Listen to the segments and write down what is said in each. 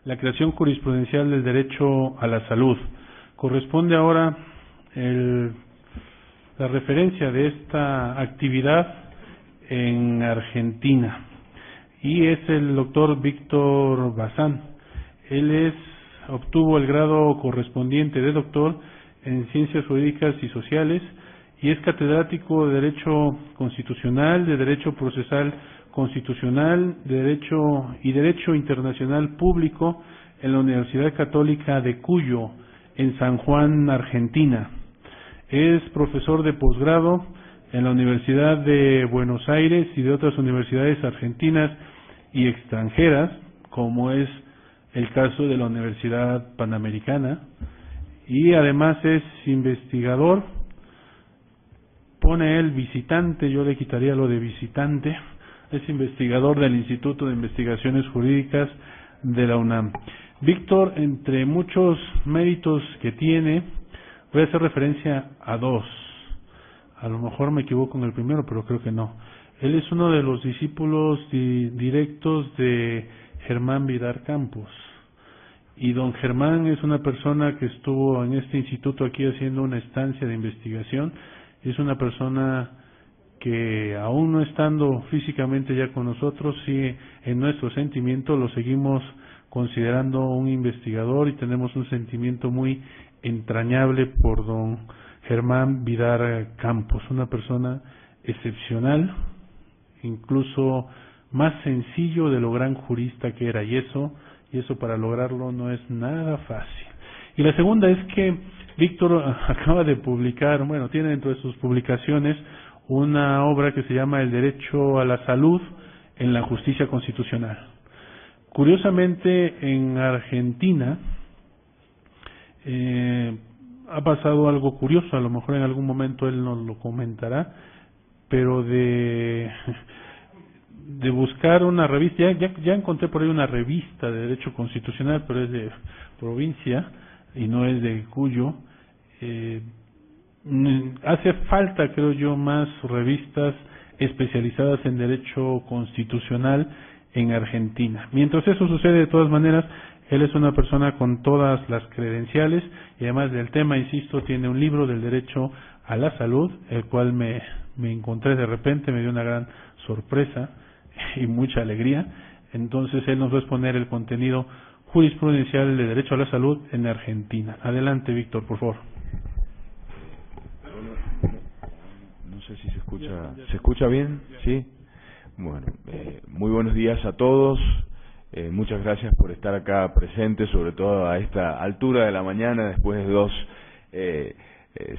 la creación jurisprudencial del derecho a la salud. Corresponde ahora la referencia de esta actividad en Argentina y es el doctor Víctor Bazán. Él obtuvo el grado correspondiente de doctor en Ciencias Jurídicas y Sociales y es catedrático de Derecho Constitucional, de Derecho Procesal Constitucional, de Derecho Internacional Público en la Universidad Católica de Cuyo, en San Juan, Argentina. Es profesor de posgrado en la Universidad de Buenos Aires y de otras universidades argentinas y extranjeras, como es el caso de la Universidad Panamericana, y además es investigador. Pone él visitante, yo le quitaría lo de visitante. Es investigador del Instituto de Investigaciones Jurídicas de la UNAM. Víctor, entre muchos méritos que tiene, voy a hacer referencia a dos. A lo mejor me equivoco en el primero, pero creo que no. Él es uno de los discípulos directos de Germán Vidar Campos. Y don Germán es una persona que estuvo en este instituto aquí haciendo una estancia de investigación. Es una persona que aún no estando físicamente ya con nosotros, sí en nuestro sentimiento lo seguimos considerando un investigador y tenemos un sentimiento muy entrañable por don Germán Vidar Campos, una persona excepcional, incluso más sencillo de lo gran jurista que era, y eso para lograrlo no es nada fácil. Y la segunda es que Víctor acaba de publicar, bueno, tiene dentro de sus publicaciones una obra que se llama El Derecho a la Salud en la Justicia Constitucional. Curiosamente, en Argentina ha pasado algo curioso, a lo mejor en algún momento él nos lo comentará, pero de buscar una revista, ya encontré por ahí una revista de Derecho Constitucional, pero es de provincia y no es de Cuyo. Hace falta, creo yo, más revistas especializadas en Derecho Constitucional en Argentina. Mientras eso sucede, de todas maneras, él es una persona con todas las credenciales y además del tema, insisto, tiene un libro del derecho a la salud, el cual me encontré de repente, me dio una gran sorpresa y mucha alegría. Entonces él nos va a exponer el contenido jurisprudencial de derecho a la salud en Argentina. Adelante, Víctor, por favor. No sé si ¿se escucha bien? ¿Sí? Bueno, muy buenos días a todos. Muchas gracias por estar acá presentes, sobre todo a esta altura de la mañana, después de dos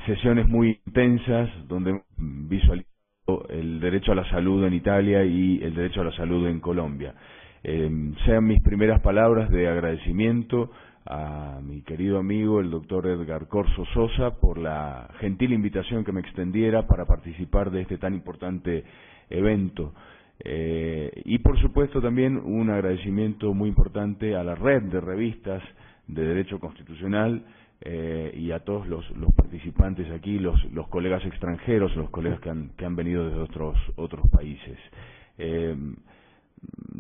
sesiones muy intensas, donde hemos visualizado el derecho a la salud en Italia y el derecho a la salud en Colombia. Sean mis primeras palabras de agradecimiento a mi querido amigo, el doctor Edgar Corso Sosa, por la gentil invitación que me extendiera para participar de este tan importante evento. Y por supuesto también un agradecimiento muy importante a la red de revistas de Derecho Constitucional y a todos los participantes aquí, los colegas extranjeros, los colegas que han venido desde otros países.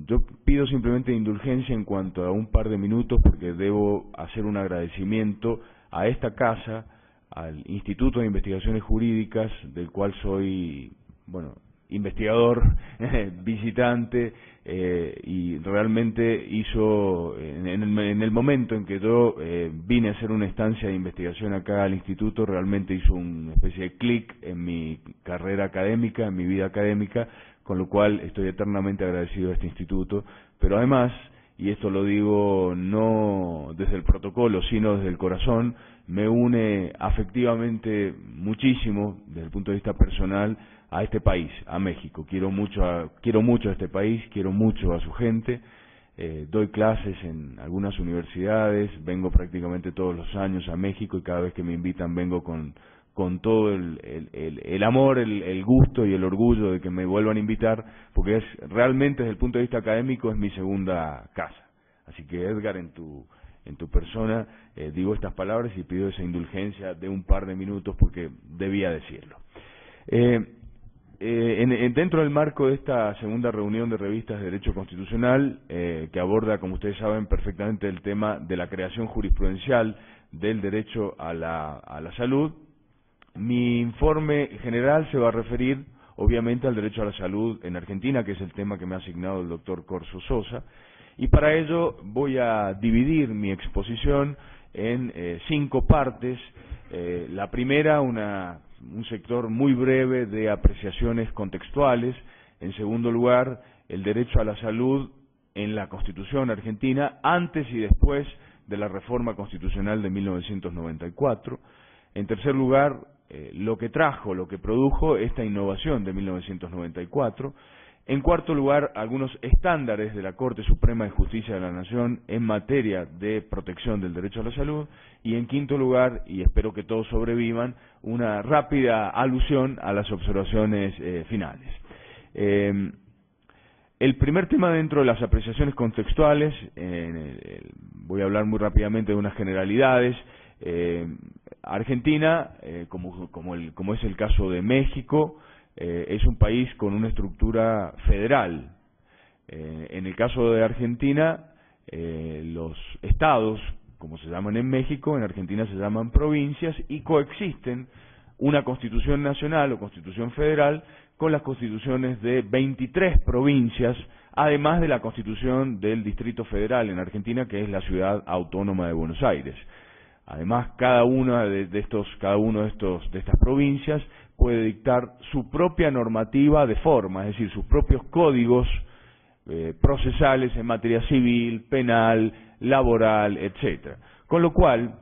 Yo pido simplemente indulgencia en cuanto a un par de minutos porque debo hacer un agradecimiento a esta casa, al Instituto de Investigaciones Jurídicas, del cual soy, investigador, visitante, y realmente hizo, en el momento en que yo vine a hacer una estancia de investigación acá al instituto, realmente hizo una especie de clic en mi carrera académica, en mi vida académica, con lo cual estoy eternamente agradecido a este instituto, pero además, y esto lo digo no desde el protocolo, sino desde el corazón, me une afectivamente muchísimo, desde el punto de vista personal, a este país, a México. Quiero mucho a este país, quiero mucho a su gente, doy clases en algunas universidades, vengo prácticamente todos los años a México y cada vez que me invitan vengo con todo el amor, el gusto y el orgullo de que me vuelvan a invitar, porque realmente desde el punto de vista académico es mi segunda casa. Así que Edgar, en tu persona, digo estas palabras y pido esa indulgencia de un par de minutos porque debía decirlo. Dentro del marco de esta segunda reunión de revistas de Derecho Constitucional, que aborda, como ustedes saben perfectamente, el tema de la creación jurisprudencial del derecho a la salud, mi informe general se va a referir, obviamente, al derecho a la salud en Argentina, que es el tema que me ha asignado el doctor Corso Sosa, y para ello voy a dividir mi exposición en 5 partes. La primera, un sector muy breve de apreciaciones contextuales. En segundo lugar, el derecho a la salud en la Constitución argentina, antes y después de la reforma constitucional de 1994. En tercer lugar, lo que produjo esta innovación de 1994. En cuarto lugar, algunos estándares de la Corte Suprema de Justicia de la Nación en materia de protección del derecho a la salud. Y en quinto lugar, y espero que todos sobrevivan, una rápida alusión a las observaciones finales. El primer tema dentro de las apreciaciones contextuales, voy a hablar muy rápidamente de unas generalidades. Argentina, como es el caso de México, es un país con una estructura federal. En el caso de Argentina, los estados, como se llaman en México, en Argentina se llaman provincias, y coexisten una constitución nacional o constitución federal con las constituciones de 23 provincias, además de la constitución del Distrito Federal en Argentina, que es la Ciudad Autónoma de Buenos Aires. Además, cada una de estas provincias puede dictar su propia normativa de forma, es decir, sus propios códigos procesales en materia civil, penal, laboral, etcétera. Con lo cual,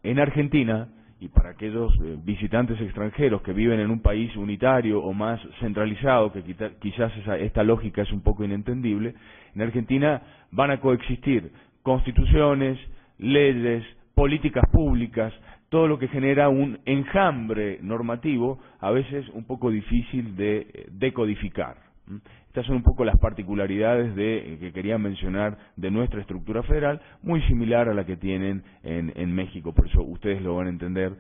en Argentina, y para aquellos visitantes extranjeros que viven en un país unitario o más centralizado, que quizás esta lógica es un poco inentendible, en Argentina van a coexistir constituciones, leyes, políticas públicas, todo lo que genera un enjambre normativo, a veces un poco difícil de decodificar. Estas son un poco las particularidades que quería mencionar de nuestra estructura federal, muy similar a la que tienen en México, por eso ustedes lo van a entender,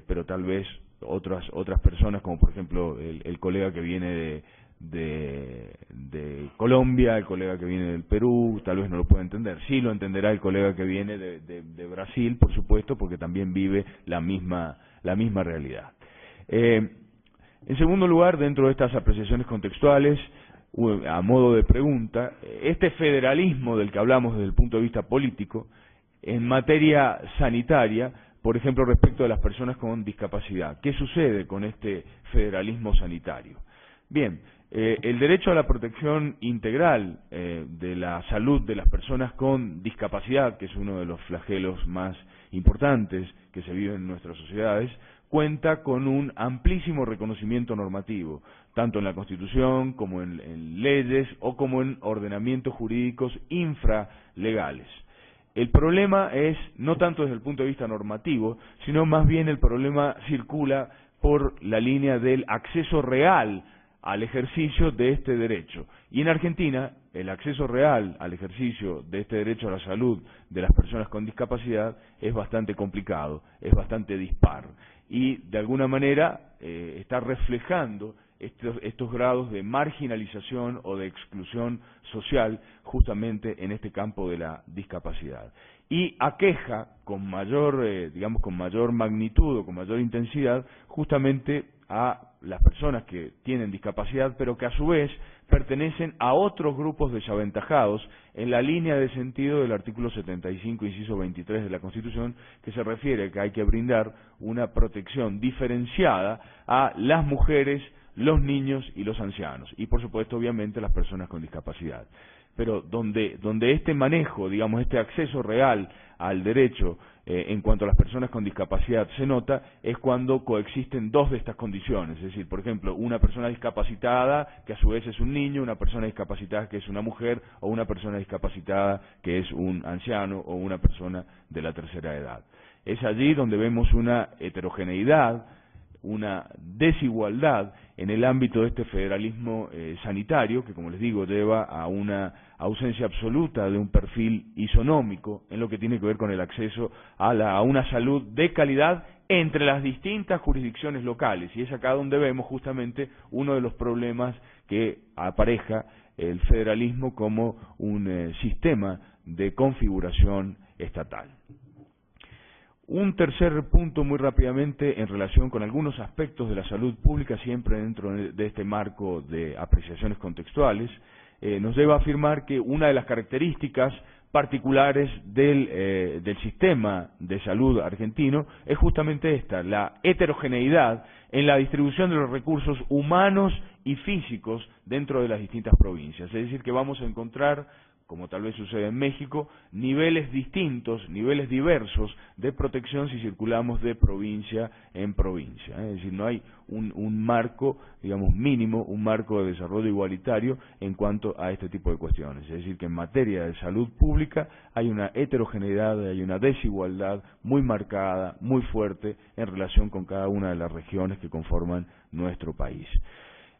pero tal vez otras personas, como por ejemplo el colega que viene de Colombia, el colega que viene del Perú, tal vez no lo pueda entender. Sí lo entenderá el colega que viene de Brasil, por supuesto, porque también vive la misma realidad. En segundo lugar, dentro de estas apreciaciones contextuales, a modo de pregunta, este federalismo del que hablamos desde el punto de vista político, en materia sanitaria, por ejemplo, respecto de las personas con discapacidad, ¿qué sucede con este federalismo sanitario? Bien, el derecho a la protección integral de la salud de las personas con discapacidad, que es uno de los flagelos más importantes que se viven en nuestras sociedades, cuenta con un amplísimo reconocimiento normativo, tanto en la Constitución como en leyes o como en ordenamientos jurídicos infralegales. El problema es, no tanto desde el punto de vista normativo, sino más bien el problema circula por la línea del acceso real al ejercicio de este derecho. Y en Argentina, el acceso real al ejercicio de este derecho a la salud de las personas con discapacidad es bastante complicado, es bastante dispar. Y de alguna manera está reflejando estos grados de marginalización o de exclusión social justamente en este campo de la discapacidad. Y aqueja con mayor magnitud o con mayor intensidad justamente a las personas que tienen discapacidad, pero que a su vez pertenecen a otros grupos desaventajados en la línea de sentido del artículo 75, inciso 23 de la Constitución, que se refiere a que hay que brindar una protección diferenciada a las mujeres, los niños y los ancianos, y por supuesto, obviamente, las personas con discapacidad. Pero donde este manejo, digamos, este acceso real al derecho en cuanto a las personas con discapacidad se nota, es cuando coexisten dos de estas condiciones, es decir, por ejemplo, una persona discapacitada que a su vez es un niño, una persona discapacitada que es una mujer, o una persona discapacitada que es un anciano o una persona de la tercera edad. Es allí donde vemos una heterogeneidad, una desigualdad en el ámbito de este federalismo sanitario, que como les digo lleva a una ausencia absoluta de un perfil isonómico en lo que tiene que ver con el acceso a una salud de calidad entre las distintas jurisdicciones locales, y es acá donde vemos justamente uno de los problemas que apareja el federalismo como un sistema de configuración estatal. Un tercer punto muy rápidamente en relación con algunos aspectos de la salud pública, siempre dentro de este marco de apreciaciones contextuales, nos lleva a afirmar que una de las características particulares del sistema de salud argentino es justamente esta, la heterogeneidad en la distribución de los recursos humanos y físicos dentro de las distintas provincias. Es decir, que vamos a encontrar, como tal vez sucede en México, niveles distintos, niveles diversos de protección si circulamos de provincia en provincia. Es decir, no hay un marco, digamos, mínimo, un marco de desarrollo igualitario en cuanto a este tipo de cuestiones. Es decir, que en materia de salud pública hay una heterogeneidad, hay una desigualdad muy marcada, muy fuerte en relación con cada una de las regiones que conforman nuestro país.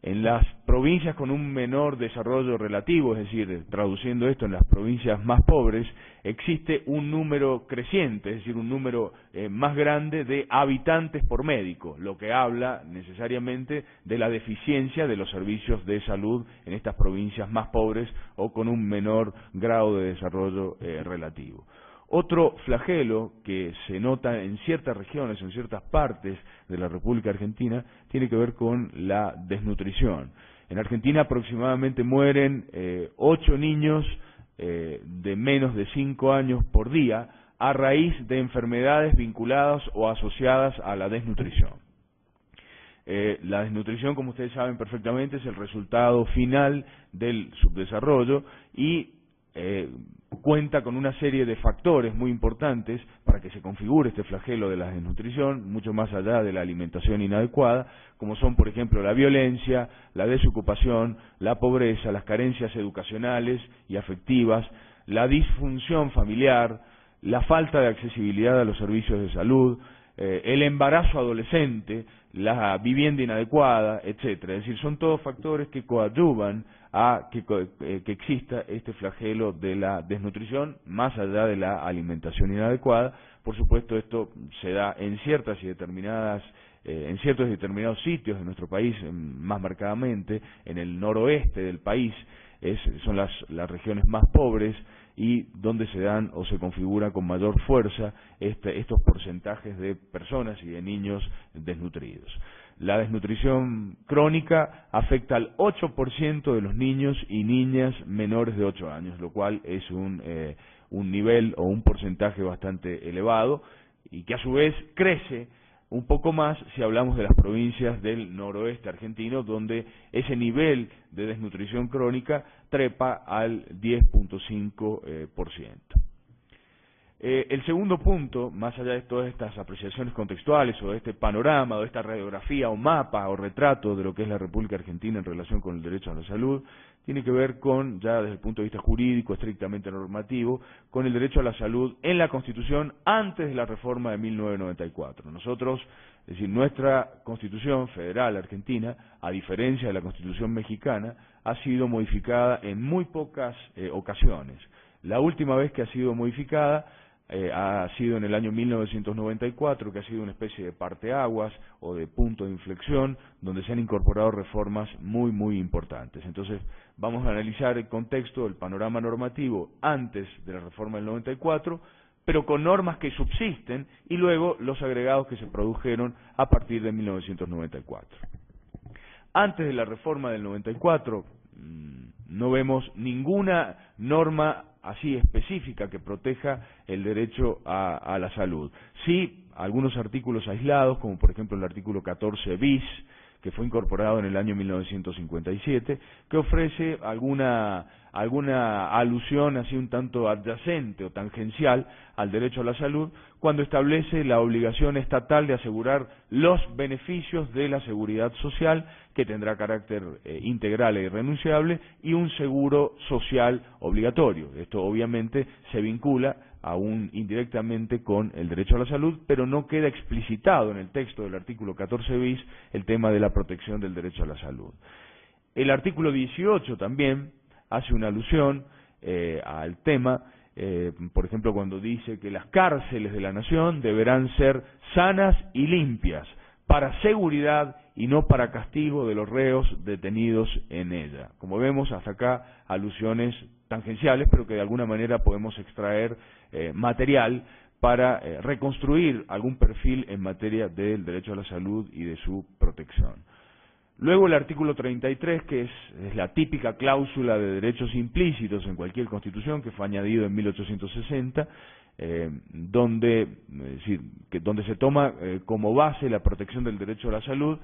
En las provincias con un menor desarrollo relativo, es decir, traduciendo esto en las provincias más pobres, existe un número creciente, es decir, un número más grande de habitantes por médico, lo que habla necesariamente de la deficiencia de los servicios de salud en estas provincias más pobres o con un menor grado de desarrollo relativo. Otro flagelo que se nota en ciertas regiones, en ciertas partes de la República Argentina, tiene que ver con la desnutrición. En Argentina aproximadamente mueren 8 niños de menos de 5 años por día a raíz de enfermedades vinculadas o asociadas a la desnutrición. La desnutrición, como ustedes saben perfectamente, es el resultado final del subdesarrollo y cuenta con una serie de factores muy importantes para que se configure este flagelo de la desnutrición, mucho más allá de la alimentación inadecuada, como son, por ejemplo, la violencia, la desocupación, la pobreza, las carencias educacionales y afectivas, la disfunción familiar, la falta de accesibilidad a los servicios de salud, el embarazo adolescente, la vivienda inadecuada, etcétera. Es decir, son todos factores que coadyuvan a que exista este flagelo de la desnutrición, más allá de la alimentación inadecuada. Por supuesto, esto se da en ciertos y determinados sitios de nuestro país, más marcadamente en el noroeste del país, son las regiones más pobres y donde se dan o se configura con mayor fuerza estos porcentajes de personas y de niños desnutridos. La desnutrición crónica afecta al 8% de los niños y niñas menores de 8 años, lo cual es un nivel o un porcentaje bastante elevado y que a su vez crece un poco más si hablamos de las provincias del noroeste argentino, donde ese nivel de desnutrición crónica trepa al 10.5%. El segundo punto, más allá de todas estas apreciaciones contextuales o de este panorama o de esta radiografía o mapa o retrato de lo que es la República Argentina en relación con el derecho a la salud, tiene que ver con, ya desde el punto de vista jurídico, estrictamente normativo, con el derecho a la salud en la Constitución antes de la reforma de 1994. Nosotros, es decir, nuestra Constitución Federal Argentina, a diferencia de la Constitución mexicana, ha sido modificada en muy pocas ocasiones. La última vez que ha sido modificada ha sido en el año 1994, que ha sido una especie de parteaguas o de punto de inflexión, donde se han incorporado reformas muy, muy importantes. Entonces, vamos a analizar el contexto, el panorama normativo antes de la reforma del 94, pero con normas que subsisten, y luego los agregados que se produjeron a partir de 1994. Antes de la reforma del 94, no vemos ninguna norma así específica que proteja el derecho a la salud. Sí, algunos artículos aislados, como por ejemplo el artículo 14 bis, que fue incorporado en el año 1957, que ofrece alguna alguna alusión así un tanto adyacente o tangencial al derecho a la salud, cuando establece la obligación estatal de asegurar los beneficios de la seguridad social, que tendrá carácter integral e irrenunciable, y un seguro social obligatorio. Esto obviamente se vincula aún indirectamente con el derecho a la salud, pero no queda explicitado en el texto del artículo 14 bis el tema de la protección del derecho a la salud. El artículo 18 también hace una alusión al tema, por ejemplo, cuando dice que las cárceles de la nación deberán ser sanas y limpias para seguridad y no para castigo de los reos detenidos en ella. Como vemos, hasta acá alusiones tangenciales, pero que de alguna manera podemos extraer material para reconstruir algún perfil en materia del derecho a la salud y de su protección. Luego el artículo 33, que es la típica cláusula de derechos implícitos en cualquier constitución, que fue añadido en 1860, donde se toma como base la protección del derecho a la salud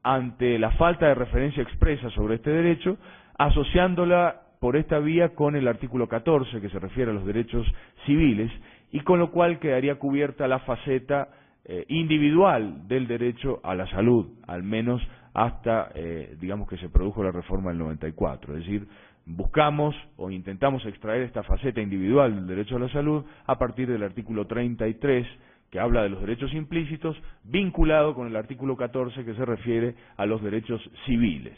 ante la falta de referencia expresa sobre este derecho, asociándola por esta vía con el artículo 14, que se refiere a los derechos civiles, y con lo cual quedaría cubierta la faceta individual del derecho a la salud, al menos hasta, digamos, que se produjo la reforma del 94, es decir, buscamos o intentamos extraer esta faceta individual del derecho a la salud a partir del artículo 33, que habla de los derechos implícitos, vinculado con el artículo 14, que se refiere a los derechos civiles.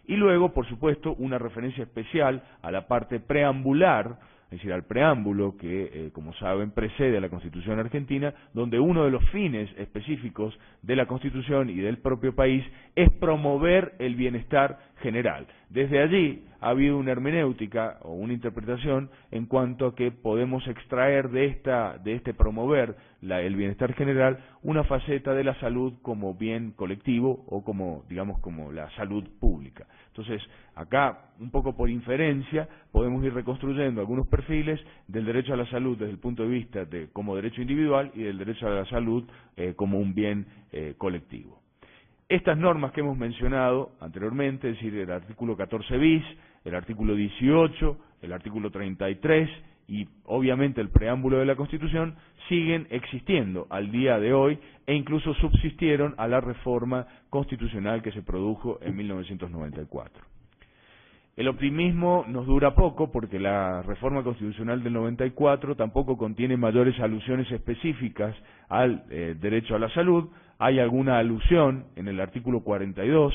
Y luego, por supuesto, una referencia especial a la parte preambular, es decir, al preámbulo que, como saben, precede a la Constitución argentina, donde uno de los fines específicos de la Constitución y del propio país es promover el bienestar general. Desde allí ha habido una hermenéutica o una interpretación en cuanto a que podemos extraer de este promover el bienestar general una faceta de la salud como bien colectivo o como, digamos, como la salud pública. Entonces, acá, un poco por inferencia, podemos ir reconstruyendo algunos perfiles del derecho a la salud desde el punto de vista como derecho individual y del derecho a la salud como un bien colectivo. Estas normas que hemos mencionado anteriormente, es decir, el artículo 14 bis, el artículo 18, el artículo 33 y obviamente el preámbulo de la Constitución, siguen existiendo al día de hoy e incluso subsistieron a la reforma constitucional que se produjo en 1994. El optimismo nos dura poco porque la reforma constitucional del 94 tampoco contiene mayores alusiones específicas al derecho a la salud. Hay alguna alusión en el artículo 42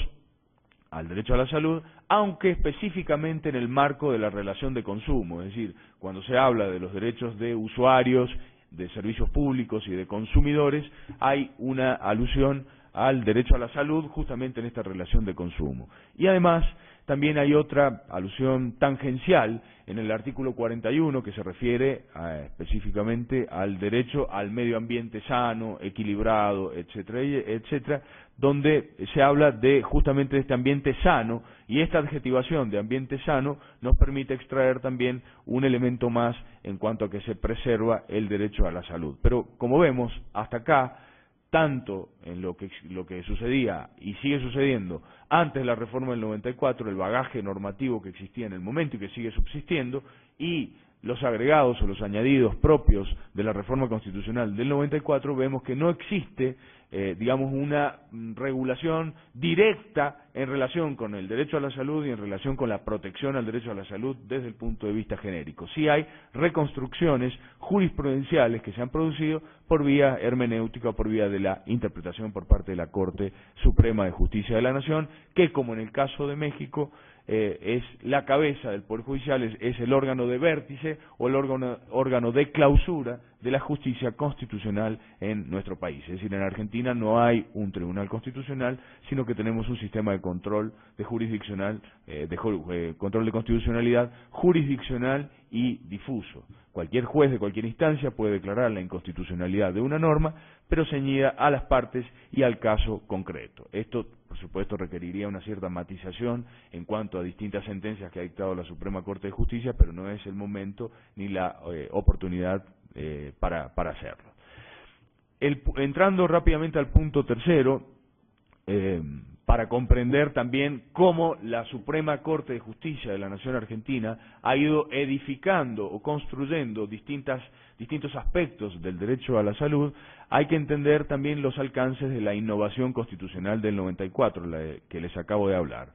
al derecho a la salud, aunque específicamente en el marco de la relación de consumo, es decir, cuando se habla de los derechos de usuarios, de servicios públicos y de consumidores, hay una alusión al derecho a la salud justamente en esta relación de consumo. Y además, también hay otra alusión tangencial en el artículo 41 que se refiere específicamente al derecho al medio ambiente sano, equilibrado, etcétera, etcétera, donde se habla justamente de este ambiente sano, y esta adjetivación de ambiente sano nos permite extraer también un elemento más en cuanto a que se preserva el derecho a la salud. Pero como vemos, hasta acá, tanto en lo que sucedía y sigue sucediendo antes de la reforma del 94, el bagaje normativo que existía en el momento y que sigue subsistiendo, y los agregados o los añadidos propios de la reforma constitucional del 94, vemos que no existe, digamos, una regulación directa en relación con el derecho a la salud y en relación con la protección al derecho a la salud desde el punto de vista genérico. Sí hay reconstrucciones jurisprudenciales que se han producido por vía hermenéutica o por vía de la interpretación por parte de la Corte Suprema de Justicia de la Nación, que, como en el caso de México, es la cabeza del Poder Judicial, es el órgano de vértice o el órgano de clausura de la justicia constitucional en nuestro país. Es decir, en Argentina no hay un tribunal constitucional, sino que tenemos un sistema de control de jurisdiccional, control de constitucionalidad jurisdiccional y difuso. Cualquier juez de cualquier instancia puede declarar la inconstitucionalidad de una norma, pero ceñida a las partes y al caso concreto. Esto, por supuesto, requeriría una cierta matización en cuanto a distintas sentencias que ha dictado la Suprema Corte de Justicia, pero no es el momento ni la oportunidad para hacerlo. Entrando rápidamente al punto tercero, para comprender también cómo la Suprema Corte de Justicia de la Nación Argentina ha ido edificando o construyendo distintos aspectos del derecho a la salud, hay que entender también los alcances de la innovación constitucional del 94, la que les acabo de hablar.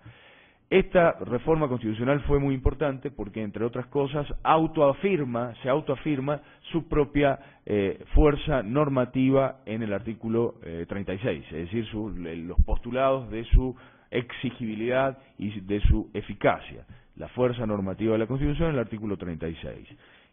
Esta reforma constitucional fue muy importante porque, entre otras cosas, se autoafirma su propia fuerza normativa en el artículo 36, es decir, los postulados de su exigibilidad y de su eficacia. La fuerza normativa de la Constitución en el artículo 36.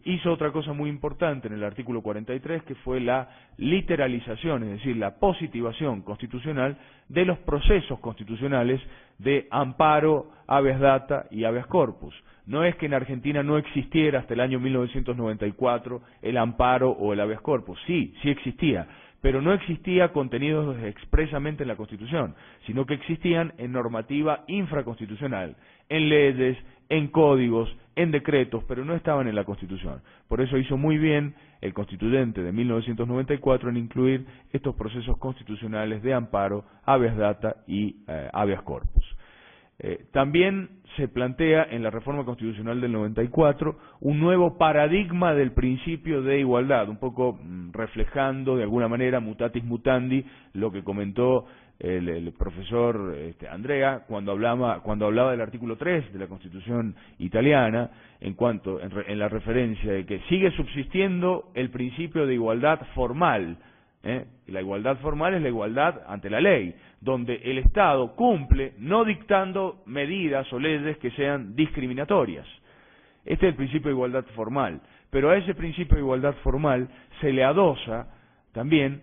Hizo otra cosa muy importante en el artículo 43, que fue la literalización, es decir, la positivación constitucional de los procesos constitucionales de amparo, habeas data y habeas corpus. No es que en Argentina no existiera hasta el año 1994 el amparo o el habeas corpus. Sí existía, pero no existía contenidos expresamente en la Constitución, sino que existían en normativa infraconstitucional, en leyes, en códigos, en decretos, pero no estaban en la Constitución. Por eso hizo muy bien el constituyente de 1994 en incluir estos procesos constitucionales de amparo, habeas data y habeas corpus. También se plantea en la reforma constitucional del 94 un nuevo paradigma del principio de igualdad, un poco reflejando de alguna manera mutatis mutandi lo que comentó el profesor Andrea cuando hablaba del artículo 3 de la Constitución italiana en la referencia de que sigue subsistiendo el principio de igualdad formal. La igualdad formal es la igualdad ante la ley, donde el Estado cumple no dictando medidas o leyes que sean discriminatorias. Este es el principio de igualdad formal, pero a ese principio de igualdad formal se le adosa también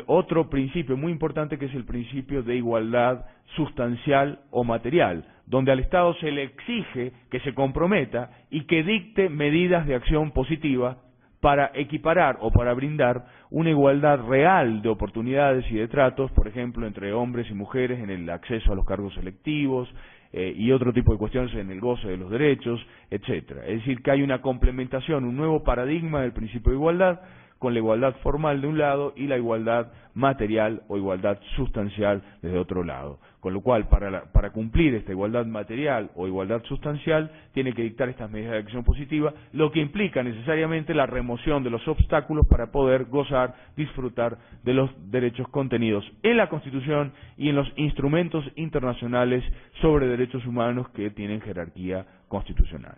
otro principio muy importante, que es el principio de igualdad sustancial o material, donde al Estado se le exige que se comprometa y que dicte medidas de acción positiva para equiparar o para brindar una igualdad real de oportunidades y de tratos, por ejemplo, entre hombres y mujeres en el acceso a los cargos electivos y otro tipo de cuestiones en el goce de los derechos, etcétera. Es decir, que hay una complementación, un nuevo paradigma del principio de igualdad, con la igualdad formal de un lado y la igualdad material o igualdad sustancial desde otro lado. Con lo cual, para cumplir esta igualdad material o igualdad sustancial, tiene que dictar estas medidas de acción positiva, lo que implica necesariamente la remoción de los obstáculos para poder gozar, disfrutar de los derechos contenidos en la Constitución y en los instrumentos internacionales sobre derechos humanos que tienen jerarquía constitucional.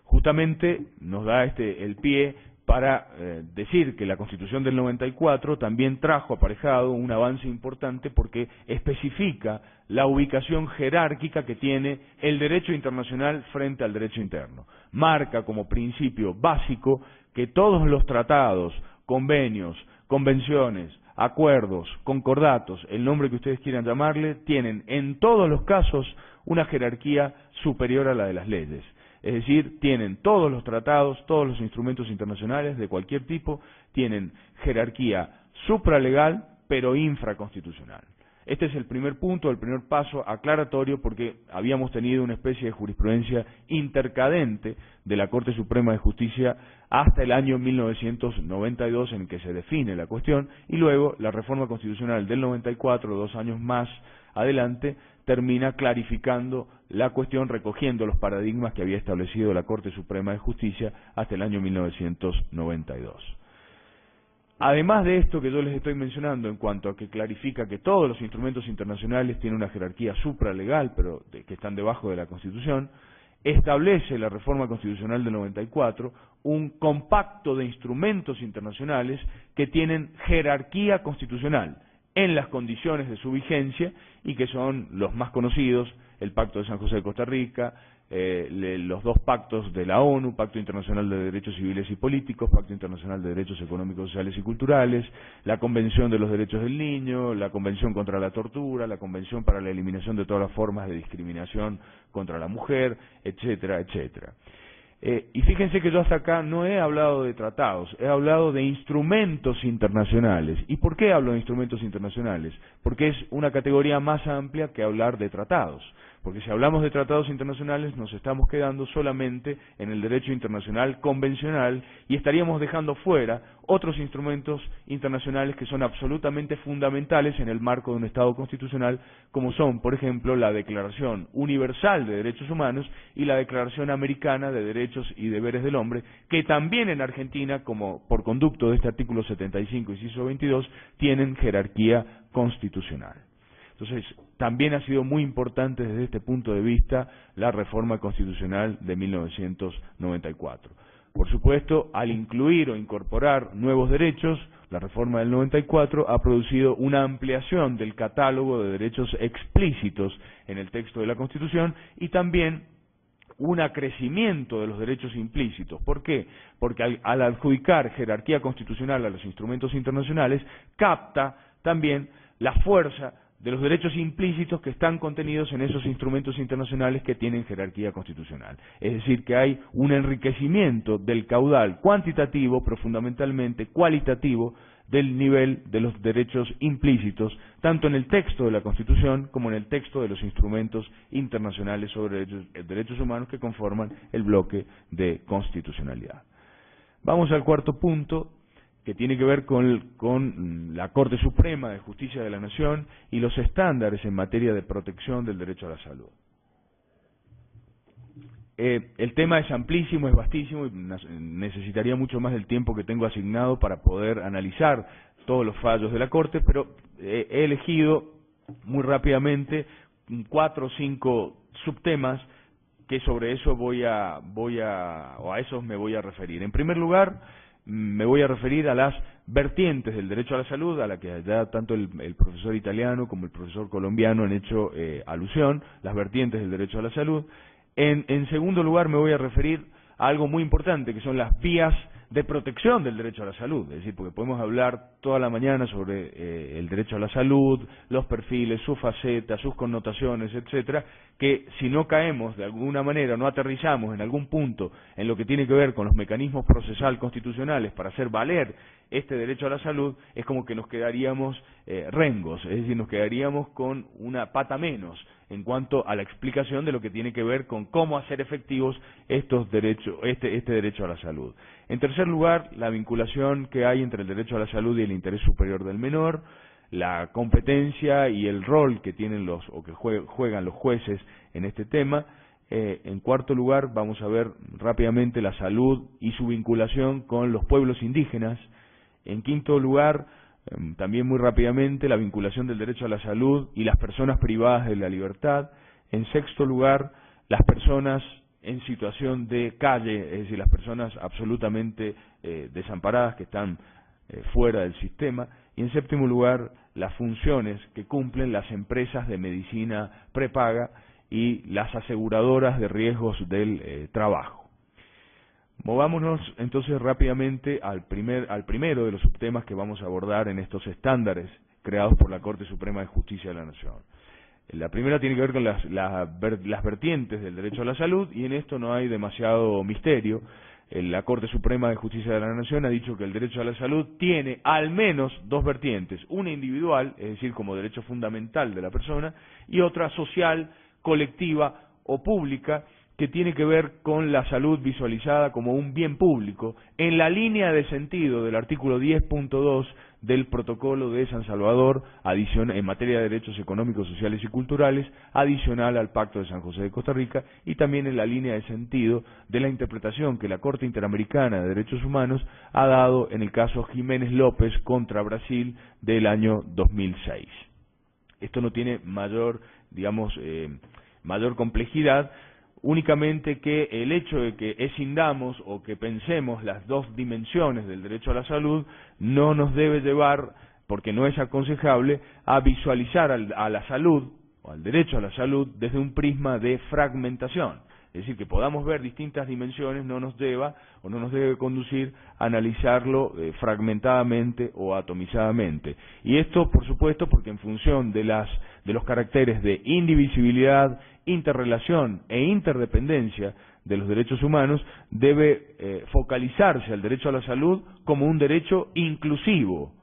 Justamente nos da el pie para decir que la Constitución del 94 también trajo aparejado un avance importante porque especifica la ubicación jerárquica que tiene el derecho internacional frente al derecho interno. Marca como principio básico que todos los tratados, convenios, convenciones, acuerdos, concordatos, el nombre que ustedes quieran llamarle, tienen en todos los casos una jerarquía superior a la de las leyes. Es decir, tienen todos los tratados, todos los instrumentos internacionales de cualquier tipo, tienen jerarquía supralegal, pero infraconstitucional. Este es el primer punto, el primer paso aclaratorio, porque habíamos tenido una especie de jurisprudencia intercadente de la Corte Suprema de Justicia hasta el año 1992 en que se define la cuestión, y luego la reforma constitucional del 94, 2 años más adelante, termina clarificando la cuestión, recogiendo los paradigmas que había establecido la Corte Suprema de Justicia hasta el año 1992. Además de esto que yo les estoy mencionando en cuanto a que clarifica que todos los instrumentos internacionales tienen una jerarquía supralegal, pero que están debajo de la Constitución, establece la reforma constitucional del 94 un compacto de instrumentos internacionales que tienen jerarquía constitucional en las condiciones de su vigencia y que son los más conocidos: el Pacto de San José de Costa Rica, los 2 pactos de la ONU, Pacto Internacional de Derechos Civiles y Políticos, Pacto Internacional de Derechos Económicos, Sociales y Culturales, la Convención de los Derechos del Niño, la Convención contra la Tortura, la Convención para la Eliminación de todas las formas de discriminación contra la mujer, etcétera, etcétera. Y fíjense que yo hasta acá no he hablado de tratados, he hablado de instrumentos internacionales. ¿Y por qué hablo de instrumentos internacionales? Porque es una categoría más amplia que hablar de tratados. porque si hablamos de tratados internacionales nos estamos quedando solamente en el derecho internacional convencional y estaríamos dejando fuera otros instrumentos internacionales que son absolutamente fundamentales en el marco de un Estado constitucional, como son, por ejemplo, la Declaración Universal de Derechos Humanos y la Declaración Americana de Derechos y Deberes del Hombre, que también en Argentina, como por conducto de este artículo 75, inciso 22, tienen jerarquía constitucional. Entonces, también ha sido muy importante desde este punto de vista la reforma constitucional de 1994. Por supuesto, al incluir o incorporar nuevos derechos, la reforma del 94 ha producido una ampliación del catálogo de derechos explícitos en el texto de la Constitución y también un acrecimiento de los derechos implícitos. ¿Por qué? Porque al adjudicar jerarquía constitucional a los instrumentos internacionales, capta también la fuerza de los derechos implícitos que están contenidos en esos instrumentos internacionales que tienen jerarquía constitucional. Es decir, que hay un enriquecimiento del caudal cuantitativo, pero fundamentalmente cualitativo, del nivel de los derechos implícitos, tanto en el texto de la Constitución como en el texto de los instrumentos internacionales sobre derechos humanos que conforman el bloque de constitucionalidad. Vamos al cuarto punto, que tiene que ver con la Corte Suprema de Justicia de la Nación y los estándares en materia de protección del derecho a la salud. El tema es amplísimo, es vastísimo y necesitaría mucho más del tiempo que tengo asignado para poder analizar todos los fallos de la Corte, pero he elegido muy rápidamente 4 o 5 subtemas que sobre eso a esos me voy a referir. En primer lugar, me voy a referir a las vertientes del derecho a la salud, a la que ya tanto el profesor italiano como el profesor colombiano han hecho alusión, las vertientes del derecho a la salud. En segundo lugar, me voy a referir a algo muy importante, que son las vías de protección del derecho a la salud, es decir, porque podemos hablar toda la mañana sobre el derecho a la salud, los perfiles, sus facetas, sus connotaciones, etcétera, que si no caemos de alguna manera, no aterrizamos en algún punto en lo que tiene que ver con los mecanismos procesal constitucionales para hacer valer este derecho a la salud, es como que nos quedaríamos rengos, es decir, nos quedaríamos con una pata menos en cuanto a la explicación de lo que tiene que ver con cómo hacer efectivos estos derechos, este derecho a la salud. En tercer lugar, la vinculación que hay entre el derecho a la salud y el interés superior del menor, la competencia y el rol que tienen juegan los jueces en este tema. En cuarto lugar, vamos a ver rápidamente la salud y su vinculación con los pueblos indígenas. En quinto lugar, también muy rápidamente, la vinculación del derecho a la salud y las personas privadas de la libertad. En sexto lugar, las personas en situación de calle, es decir, las personas absolutamente desamparadas que están fuera del sistema. Y en séptimo lugar, las funciones que cumplen las empresas de medicina prepaga y las aseguradoras de riesgos del trabajo. Movámonos entonces rápidamente al primero de los subtemas que vamos a abordar en estos estándares creados por la Corte Suprema de Justicia de la Nación. La primera tiene que ver con las vertientes del derecho a la salud, y en esto no hay demasiado misterio. La Corte Suprema de Justicia de la Nación ha dicho que el derecho a la salud tiene al menos 2 vertientes, una individual, es decir, como derecho fundamental de la persona, y otra social, colectiva o pública, que tiene que ver con la salud visualizada como un bien público, en la línea de sentido del artículo 10.2 del Protocolo de San Salvador en materia de derechos económicos, sociales y culturales, adicional al Pacto de San José de Costa Rica, y también en la línea de sentido de la interpretación que la Corte Interamericana de Derechos Humanos ha dado en el caso Jiménez López contra Brasil del año 2006. Esto no tiene mayor complejidad, únicamente que el hecho de que escindamos o que pensemos las 2 dimensiones del derecho a la salud no nos debe llevar, porque no es aconsejable, a visualizar a la salud o al derecho a la salud desde un prisma de fragmentación. Es decir, que podamos ver distintas dimensiones no nos debe conducir a analizarlo fragmentadamente o atomizadamente. Y esto, por supuesto, porque en función de los caracteres de indivisibilidad, interrelación e interdependencia de los derechos humanos, debe focalizarse al derecho a la salud como un derecho inclusivo.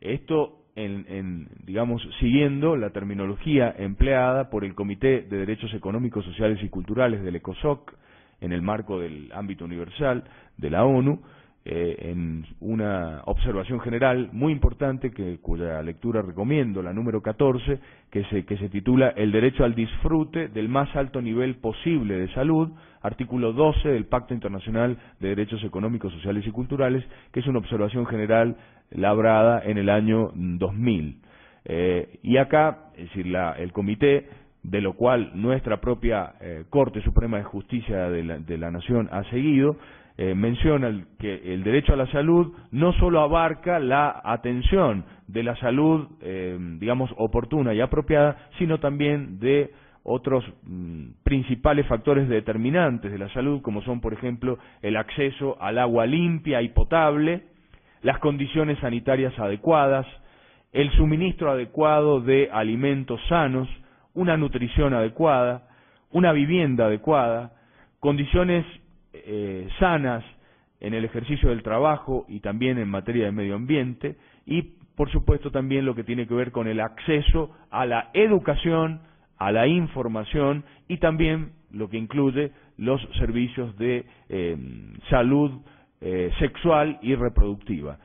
Esto digamos, siguiendo la terminología empleada por el Comité de Derechos Económicos, Sociales y Culturales del ECOSOC, en el marco del ámbito universal de la ONU, en una observación general muy importante cuya lectura recomiendo, la número 14, que se titula El derecho al disfrute del más alto nivel posible de salud, artículo 12 del Pacto Internacional de Derechos Económicos, Sociales y Culturales, que es una observación general labrada en el año 2000. Y acá, es decir, el comité, de lo cual nuestra propia Corte Suprema de Justicia de la Nación ha seguido, menciona que el derecho a la salud no solo abarca la atención de la salud, digamos, oportuna y apropiada, sino también de otros principales factores determinantes de la salud, como son, por ejemplo, el acceso al agua limpia y potable, las condiciones sanitarias adecuadas, el suministro adecuado de alimentos sanos, una nutrición adecuada, una vivienda adecuada, condiciones sanas en el ejercicio del trabajo y también en materia de medio ambiente, y por supuesto también lo que tiene que ver con el acceso a la educación, a la información y también lo que incluye los servicios de salud sexual y reproductiva.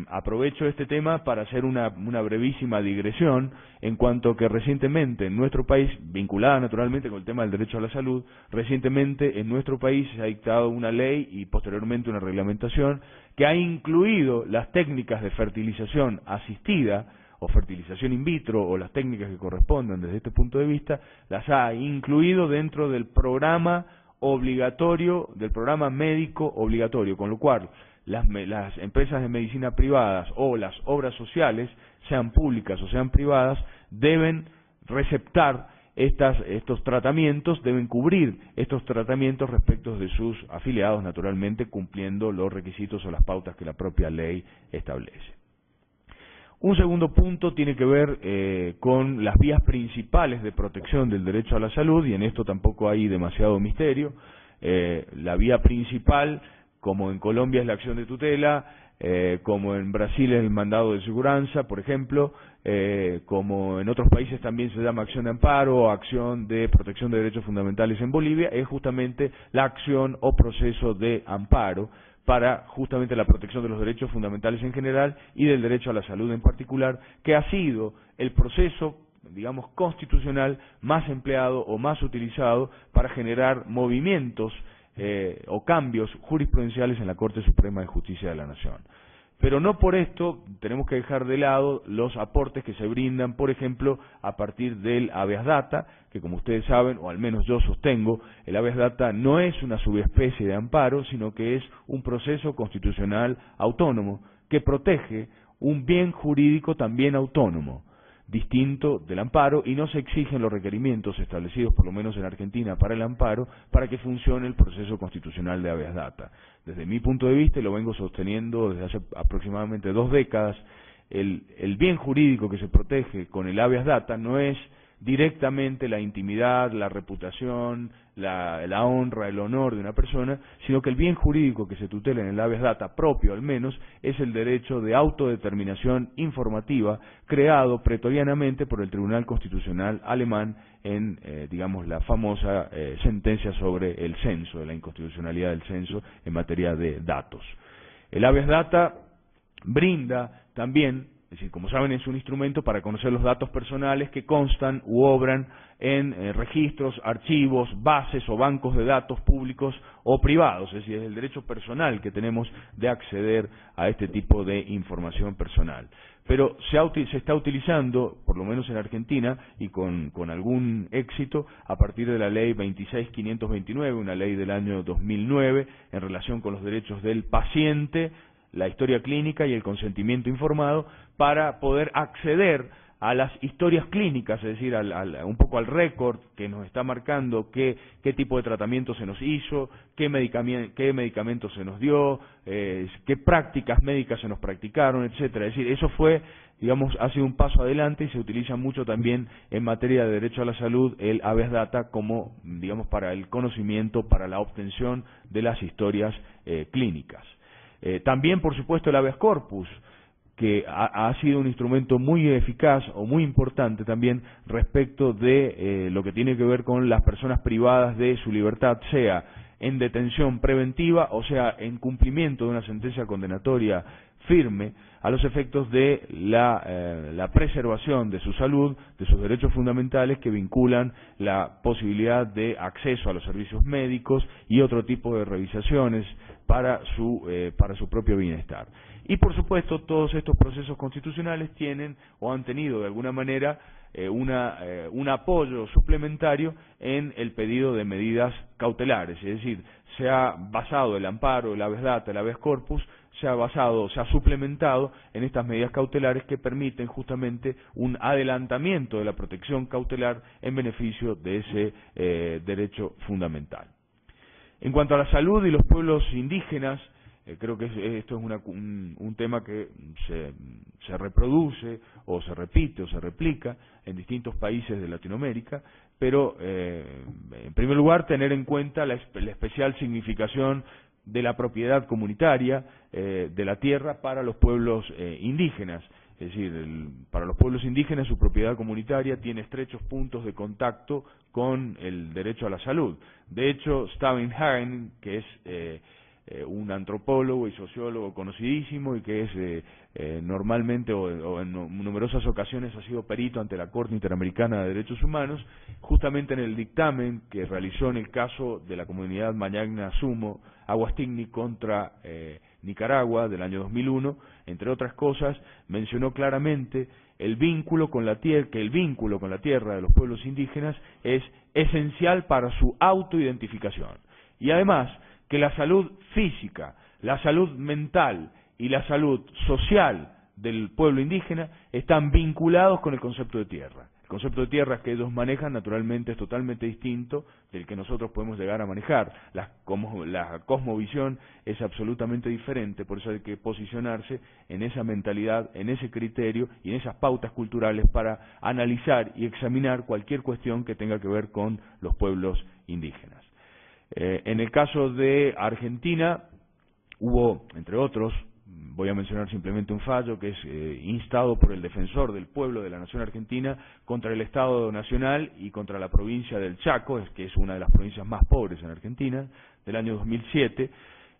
Aprovecho este tema para hacer una brevísima digresión en cuanto que recientemente en nuestro país, vinculada naturalmente con el tema del derecho a la salud, recientemente en nuestro país se ha dictado una ley y posteriormente una reglamentación que ha incluido las técnicas de fertilización asistida o fertilización in vitro o las técnicas que correspondan desde este punto de vista, las ha incluido dentro del programa obligatorio, del programa médico obligatorio, con lo cual las empresas de medicina privadas o las obras sociales, sean públicas o sean privadas, deben receptar estos tratamientos, deben cubrir estos tratamientos respecto de sus afiliados, naturalmente cumpliendo los requisitos o las pautas que la propia ley establece. Un segundo punto tiene que ver con las vías principales de protección del derecho a la salud, y en esto tampoco hay demasiado misterio. La vía principal, como en Colombia es la acción de tutela, como en Brasil es el mandado de seguranza, por ejemplo, como en otros países también se llama acción de amparo o acción de protección de derechos fundamentales en Bolivia, es justamente la acción o proceso de amparo para justamente la protección de los derechos fundamentales en general y del derecho a la salud en particular, que ha sido el proceso, digamos, constitucional más empleado o más utilizado para generar movimientos o cambios jurisprudenciales en la Corte Suprema de Justicia de la Nación. Pero no por esto tenemos que dejar de lado los aportes que se brindan, por ejemplo, a partir del habeas data, que como ustedes saben, o al menos yo sostengo, el habeas data no es una subespecie de amparo, sino que es un proceso constitucional autónomo que protege un bien jurídico también autónomo, distinto del amparo, y no se exigen los requerimientos establecidos, por lo menos en Argentina, para el amparo, para que funcione el proceso constitucional de habeas data. Desde mi punto de vista, y lo vengo sosteniendo desde hace aproximadamente 2 décadas, el bien jurídico que se protege con el habeas data no es directamente la intimidad, la reputación, la honra, el honor de una persona, sino que el bien jurídico que se tutela en el habeas data, propio al menos, es el derecho de autodeterminación informativa creado pretorianamente por el Tribunal Constitucional alemán en, digamos, la famosa sentencia sobre el censo, de la inconstitucionalidad del censo en materia de datos. El habeas data brinda también, es decir, como saben, es un instrumento para conocer los datos personales que constan u obran en registros, archivos, bases o bancos de datos públicos o privados, es decir, es el derecho personal que tenemos de acceder a este tipo de información personal. Pero se está utilizando, por lo menos en Argentina, y con algún éxito, a partir de la ley 26.529, una ley del año 2009, en relación con los derechos del paciente, la historia clínica y el consentimiento informado, para poder acceder a las historias clínicas, es decir, un poco al récord que nos está marcando qué tipo de tratamiento se nos hizo, qué medicamentos se nos dio, qué prácticas médicas se nos practicaron, etcétera. Es decir, eso fue, digamos, ha sido un paso adelante y se utiliza mucho también en materia de derecho a la salud el habeas data como, digamos, para el conocimiento, para la obtención de las historias clínicas. También, por supuesto, el habeas corpus, que ha sido un instrumento muy eficaz o muy importante también respecto de lo que tiene que ver con las personas privadas de su libertad, sea en detención preventiva o sea en cumplimiento de una sentencia condenatoria firme, a los efectos de la preservación de su salud, de sus derechos fundamentales que vinculan la posibilidad de acceso a los servicios médicos y otro tipo de revisaciones para su propio bienestar. Y por supuesto todos estos procesos constitucionales tienen o han tenido de alguna manera un apoyo suplementario en el pedido de medidas cautelares, es decir, se ha basado el amparo, el habeas data, el habeas corpus, se ha suplementado en estas medidas cautelares que permiten justamente un adelantamiento de la protección cautelar en beneficio de ese derecho fundamental. En cuanto a la salud y los pueblos indígenas, creo que esto es un tema que se reproduce o se repite o se replica en distintos países de Latinoamérica, pero en primer lugar tener en cuenta la especial significación de la propiedad comunitaria de la tierra para los pueblos indígenas. Es decir, para los pueblos indígenas su propiedad comunitaria tiene estrechos puntos de contacto con el derecho a la salud. De hecho, Stavin Hagen, que es un antropólogo y sociólogo conocidísimo y que es normalmente o en numerosas ocasiones ha sido perito ante la Corte Interamericana de Derechos Humanos, justamente en el dictamen que realizó en el caso de la comunidad Mañagna Sumo Aguastigni contra Nicaragua del año 2001, entre otras cosas, mencionó claramente que el vínculo con la tierra de los pueblos indígenas es esencial para su autoidentificación. Y además, que la salud física, la salud mental y la salud social del pueblo indígena están vinculados con el concepto de tierra. El concepto de tierra que ellos manejan naturalmente es totalmente distinto del que nosotros podemos llegar a manejar. La cosmovisión es absolutamente diferente, por eso hay que posicionarse en esa mentalidad, en ese criterio y en esas pautas culturales para analizar y examinar cualquier cuestión que tenga que ver con los pueblos indígenas. En el caso de Argentina hubo, entre otros, voy a mencionar simplemente un fallo que es instado por el defensor del pueblo de la nación argentina contra el Estado Nacional y contra la provincia del Chaco, que es una de las provincias más pobres en Argentina, del año 2007.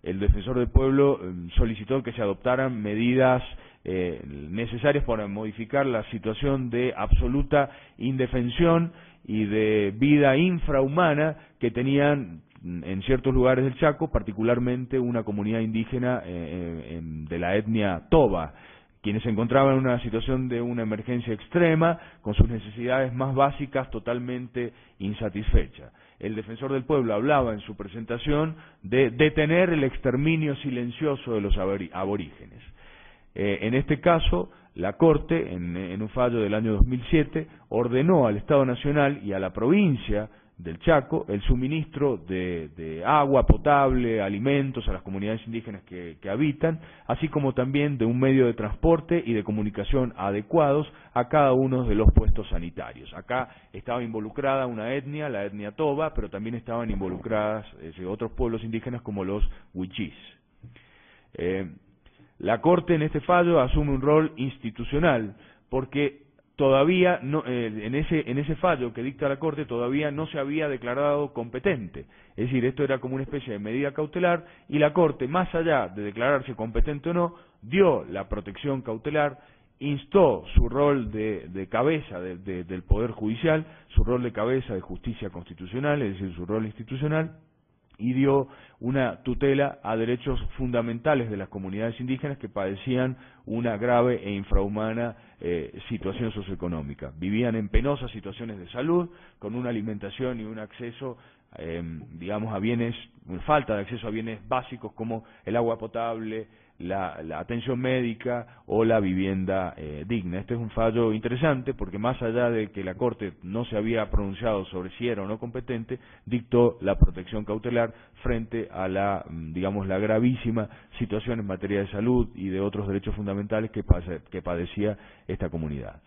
El defensor del pueblo solicitó que se adoptaran medidas necesarias para modificar la situación de absoluta indefensión y de vida infrahumana que tenían en ciertos lugares del Chaco, particularmente una comunidad indígena de la etnia Toba, quienes se encontraban en una situación de una emergencia extrema, con sus necesidades más básicas totalmente insatisfechas. El defensor del pueblo hablaba en su presentación de detener el exterminio silencioso de los aborígenes. En este caso, la Corte, en un fallo del año 2007, ordenó al Estado Nacional y a la provincia del Chaco el suministro de agua potable, alimentos a las comunidades indígenas que habitan, así como también de un medio de transporte y de comunicación adecuados a cada uno de los puestos sanitarios. Acá estaba involucrada una etnia, la etnia Toba, pero también estaban involucradas otros pueblos indígenas como los huichís. La Corte en este fallo asume un rol institucional porque todavía no, en ese fallo que dicta la Corte todavía no se había declarado competente. Es decir, esto era como una especie de medida cautelar y la Corte, más allá de declararse competente o no, dio la protección cautelar, instó su rol de cabeza del Poder Judicial, su rol de cabeza de justicia constitucional, es decir, su rol institucional, y dio una tutela a derechos fundamentales de las comunidades indígenas que padecían una grave e infrahumana situación socioeconómica. Vivían en penosas situaciones de salud, con una alimentación y un acceso, digamos, a bienes, falta de acceso a bienes básicos como el agua potable, la atención médica o la vivienda digna. Este es un fallo interesante porque más allá de que la Corte no se había pronunciado sobre si era o no competente, dictó la protección cautelar frente a la gravísima situación en materia de salud y de otros derechos fundamentales que padecía esta comunidad.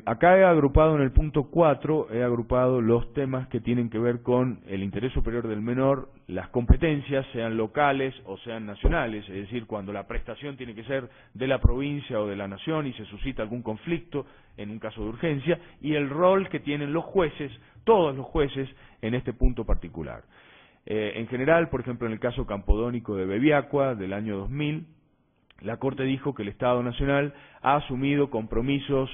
Acá he agrupado en el punto 4, he agrupado los temas que tienen que ver con el interés superior del menor, las competencias, sean locales o sean nacionales, es decir, cuando la prestación tiene que ser de la provincia o de la nación y se suscita algún conflicto en un caso de urgencia, y el rol que tienen los jueces, todos los jueces, en este punto particular. En general, por ejemplo, en el caso Campodónico de Bebiacua del año 2000, la Corte dijo que el Estado Nacional ha asumido compromisos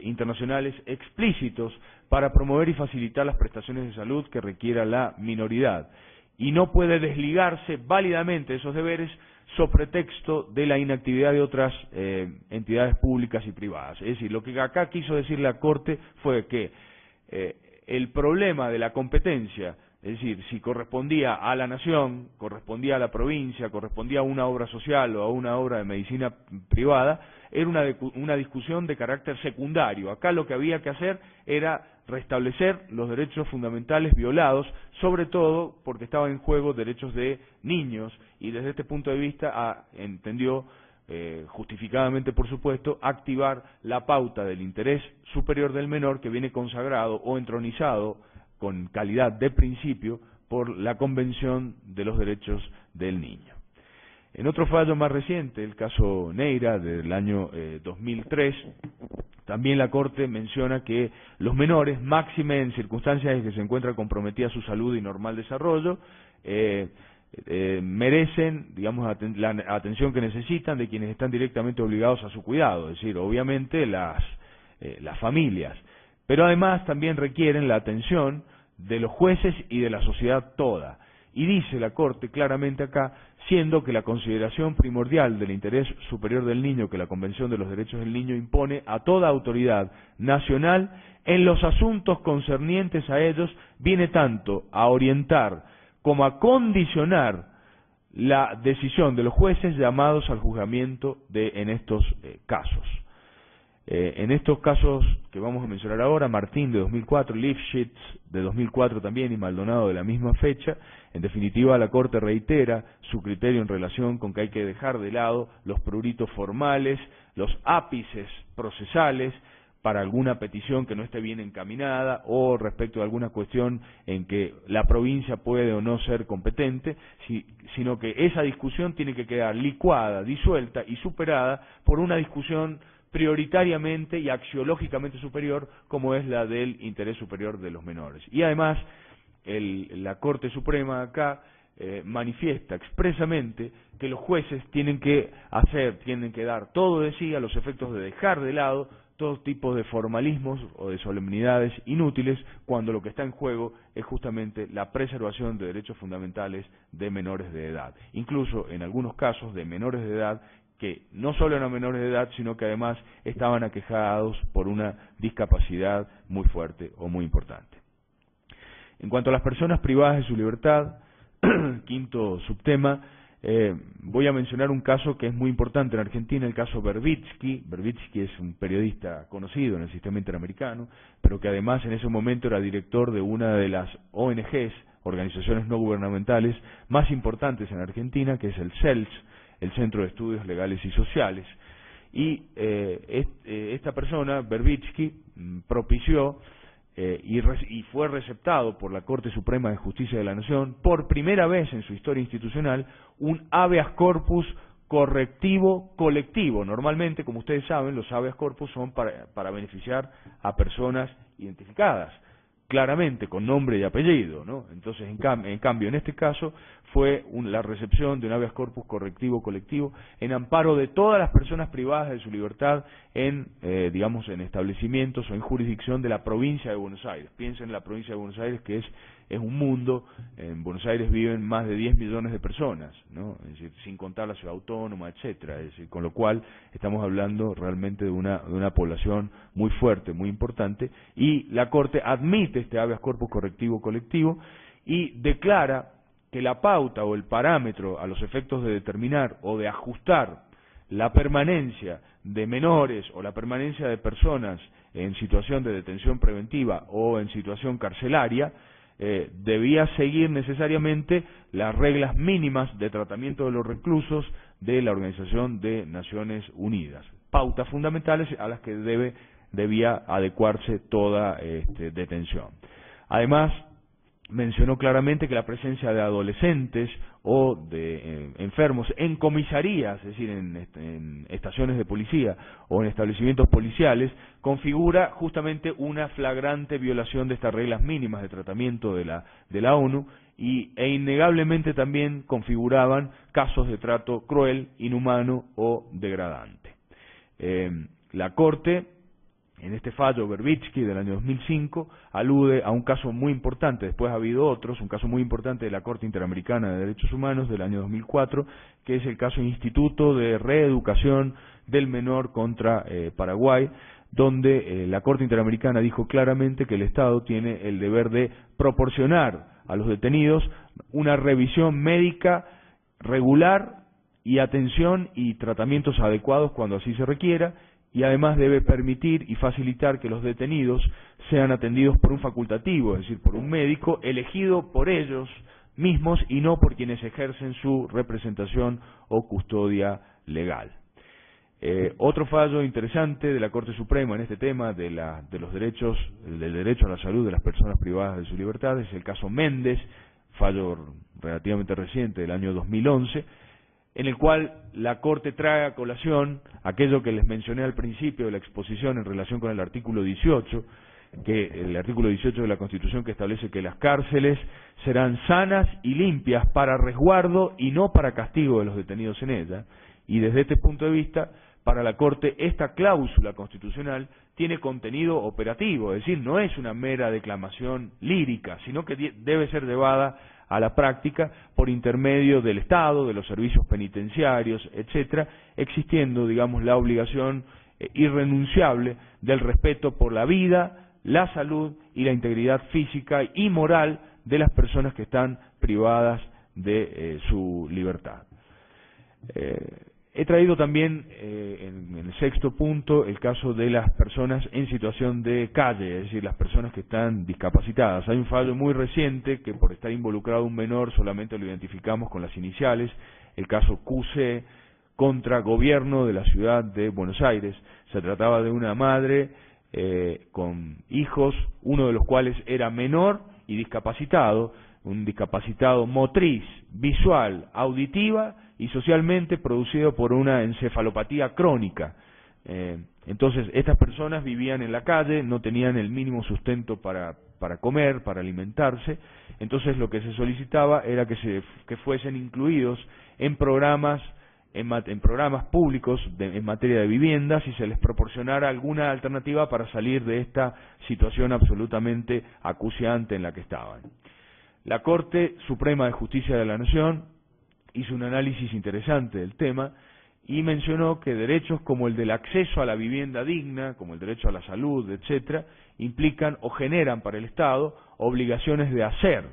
internacionales explícitos para promover y facilitar las prestaciones de salud que requiera la minoridad y no puede desligarse válidamente de esos deberes sobre pretexto de la inactividad de otras entidades públicas y privadas. Es decir, lo que acá quiso decir la Corte fue que el problema de la competencia, es decir, si correspondía a la nación, correspondía a la provincia, correspondía a una obra social o a una obra de medicina privada, era una discusión de carácter secundario. Acá lo que había que hacer era restablecer los derechos fundamentales violados, sobre todo porque estaban en juego derechos de niños, y desde este punto de vista entendió, justificadamente por supuesto, activar la pauta del interés superior del menor que viene consagrado o entronizado con calidad de principio por la Convención de los Derechos del Niño. En otro fallo más reciente, el caso Neira del año 2003, también la Corte menciona que los menores, máxime en circunstancias en que se encuentra comprometida su salud y normal desarrollo, merecen, digamos, la atención que necesitan de quienes están directamente obligados a su cuidado, es decir, obviamente las familias, pero además también requieren la atención de los jueces y de la sociedad toda. Y dice la Corte claramente acá, siendo que la consideración primordial del interés superior del niño que la Convención de los Derechos del Niño impone a toda autoridad nacional en los asuntos concernientes a ellos, viene tanto a orientar como a condicionar la decisión de los jueces llamados al juzgamiento en estos casos. En estos casos que vamos a mencionar ahora, Martín de 2004, Lifshitz de 2004 también y Maldonado de la misma fecha, en definitiva la Corte reitera su criterio en relación con que hay que dejar de lado los pruritos formales, los ápices procesales para alguna petición que no esté bien encaminada o respecto de alguna cuestión en que la provincia puede o no ser competente, sino que esa discusión tiene que quedar licuada, disuelta y superada por una discusión prioritariamente y axiológicamente superior, como es la del interés superior de los menores. Y además, la Corte Suprema acá manifiesta expresamente que los jueces tienen que dar todo de sí a los efectos de dejar de lado todo tipo de formalismos o de solemnidades inútiles, cuando lo que está en juego es justamente la preservación de derechos fundamentales de menores de edad, incluso en algunos casos de menores de edad que no solo eran menores de edad, sino que además estaban aquejados por una discapacidad muy fuerte o muy importante. En cuanto a las personas privadas de su libertad, quinto subtema, voy a mencionar un caso que es muy importante en Argentina, el caso Verbitsky. Verbitsky es un periodista conocido en el sistema interamericano, pero que además en ese momento era director de una de las ONGs, organizaciones no gubernamentales, más importantes en Argentina, que es el CELS, el Centro de Estudios Legales y Sociales. Y esta persona, Verbitsky, propició y fue receptado por la Corte Suprema de Justicia de la Nación por primera vez en su historia institucional un habeas corpus correctivo colectivo. Normalmente, como ustedes saben, los habeas corpus son para beneficiar a personas identificadas claramente con nombre y apellido, ¿no? Entonces, en cambio, en este caso fue la recepción de un habeas corpus correctivo colectivo en amparo de todas las personas privadas de su libertad en establecimientos o en jurisdicción de la provincia de Buenos Aires. Piensen en la provincia de Buenos Aires, que es un mundo. En Buenos Aires viven más de 10 millones de personas, ¿no? Es decir, sin contar la ciudad autónoma, etcétera. Es decir, con lo cual estamos hablando realmente de una población muy fuerte, muy importante, y la Corte admite este habeas corpus correctivo colectivo y declara que la pauta o el parámetro a los efectos de determinar o de ajustar la permanencia de menores o la permanencia de personas en situación de detención preventiva o en situación carcelaria debía seguir necesariamente las reglas mínimas de tratamiento de los reclusos de la Organización de Naciones Unidas, pautas fundamentales a las que debe debía adecuarse toda detención. Además, mencionó claramente que la presencia de adolescentes o de enfermos en comisarías, es decir, en estaciones de policía o en establecimientos policiales, configura justamente una flagrante violación de estas reglas mínimas de tratamiento de la ONU e innegablemente también configuraban casos de trato cruel, inhumano o degradante. La Corte, en este fallo Verbitsky del año 2005, alude a un caso muy importante, después ha habido otros, un caso muy importante de la Corte Interamericana de Derechos Humanos del año 2004, que es el caso Instituto de Reeducación del Menor contra Paraguay, donde la Corte Interamericana dijo claramente que el Estado tiene el deber de proporcionar a los detenidos una revisión médica regular y atención y tratamientos adecuados cuando así se requiera, y además debe permitir y facilitar que los detenidos sean atendidos por un facultativo, es decir, por un médico elegido por ellos mismos y no por quienes ejercen su representación o custodia legal. Otro fallo interesante de la Corte Suprema en este tema del derecho a la salud de las personas privadas de su libertad es el caso Méndez, fallo relativamente reciente del año 2011, en el cual la Corte trae a colación aquello que les mencioné al principio de la exposición en relación con el artículo 18, que el artículo 18 de la Constitución, que establece que las cárceles serán sanas y limpias para resguardo y no para castigo de los detenidos en ellas, y desde este punto de vista, para la Corte, esta cláusula constitucional tiene contenido operativo, es decir, no es una mera declamación lírica, sino que debe ser llevada a la práctica por intermedio del Estado, de los servicios penitenciarios, etcétera, existiendo, digamos, la obligación irrenunciable del respeto por la vida, la salud y la integridad física y moral de las personas que están privadas de su libertad. He traído también en el sexto punto el caso de las personas en situación de calle, es decir, las personas que están discapacitadas. Hay un fallo muy reciente que por estar involucrado un menor solamente lo identificamos con las iniciales, el caso QC contra Gobierno de la Ciudad de Buenos Aires. Se trataba de una madre con hijos, uno de los cuales era menor y discapacitado, un discapacitado motriz, visual, auditiva y socialmente producido por una encefalopatía crónica. Entonces, estas personas vivían en la calle, no tenían el mínimo sustento para comer, para alimentarse. Entonces, lo que se solicitaba era que fuesen incluidos en programas públicos en materia de viviendas y se les proporcionara alguna alternativa para salir de esta situación absolutamente acuciante en la que estaban. La Corte Suprema de Justicia de la Nación hizo un análisis interesante del tema y mencionó que derechos como el del acceso a la vivienda digna, como el derecho a la salud, etcétera, implican o generan para el Estado obligaciones de hacer,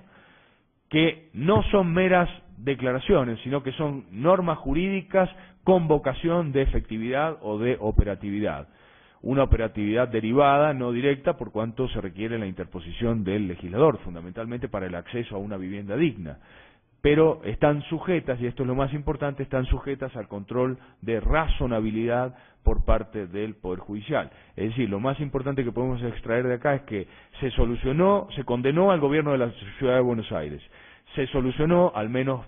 que no son meras declaraciones, sino que son normas jurídicas con vocación de efectividad o de operatividad. Una operatividad derivada, no directa, por cuanto se requiere la interposición del legislador, fundamentalmente para el acceso a una vivienda digna. Pero están sujetas, y esto es lo más importante, están sujetas al control de razonabilidad por parte del Poder Judicial. Es decir, lo más importante que podemos extraer de acá es que se condenó al gobierno de la Ciudad de Buenos Aires, se solucionó, al menos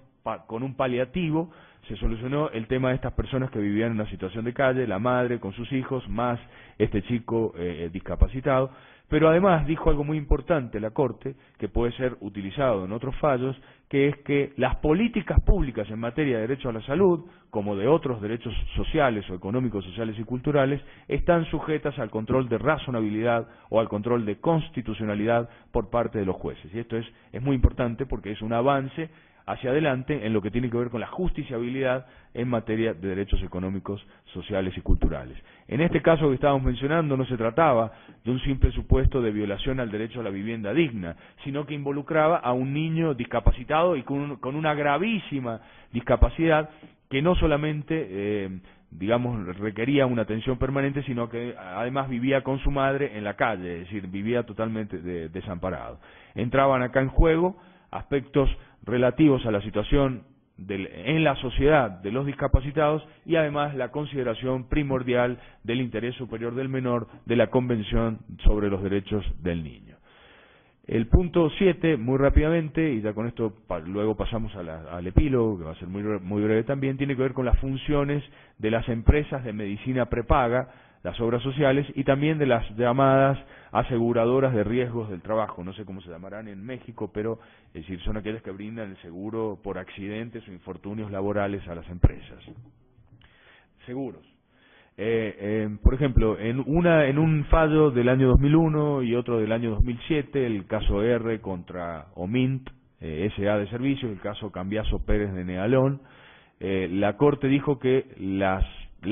con un paliativo, se solucionó el tema de estas personas que vivían en una situación de calle, la madre con sus hijos, más este chico discapacitado, pero además dijo algo muy importante la Corte, que puede ser utilizado en otros fallos, que es que las políticas públicas en materia de derecho a la salud, como de otros derechos sociales o económicos, sociales y culturales, están sujetas al control de razonabilidad o al control de constitucionalidad por parte de los jueces. Y esto es muy importante porque es un avance hacia adelante en lo que tiene que ver con la justiciabilidad en materia de derechos económicos, sociales y culturales. En este caso que estábamos mencionando no se trataba de un simple supuesto de violación al derecho a la vivienda digna, sino que involucraba a un niño discapacitado y con una gravísima discapacidad que no solamente requería una atención permanente, sino que además vivía con su madre en la calle, es decir, vivía totalmente desamparado. Entraban acá en juego aspectos relativos a la situación en la sociedad de los discapacitados y además la consideración primordial del interés superior del menor de la Convención sobre los Derechos del Niño. El punto 7, muy rápidamente, y ya con esto luego pasamos al epílogo, que va a ser muy breve también, tiene que ver con las funciones de las empresas de medicina prepaga, las obras sociales, y también de las llamadas aseguradoras de riesgos del trabajo. No sé cómo se llamarán en México, pero es decir, son aquellas que brindan el seguro por accidentes o infortunios laborales a las empresas. Seguros. Por ejemplo, en un fallo del año 2001 y otro del año 2007, el caso R contra Omint, S.A. de Servicios, el caso Cambiaso Pérez de Nealón, la Corte dijo que la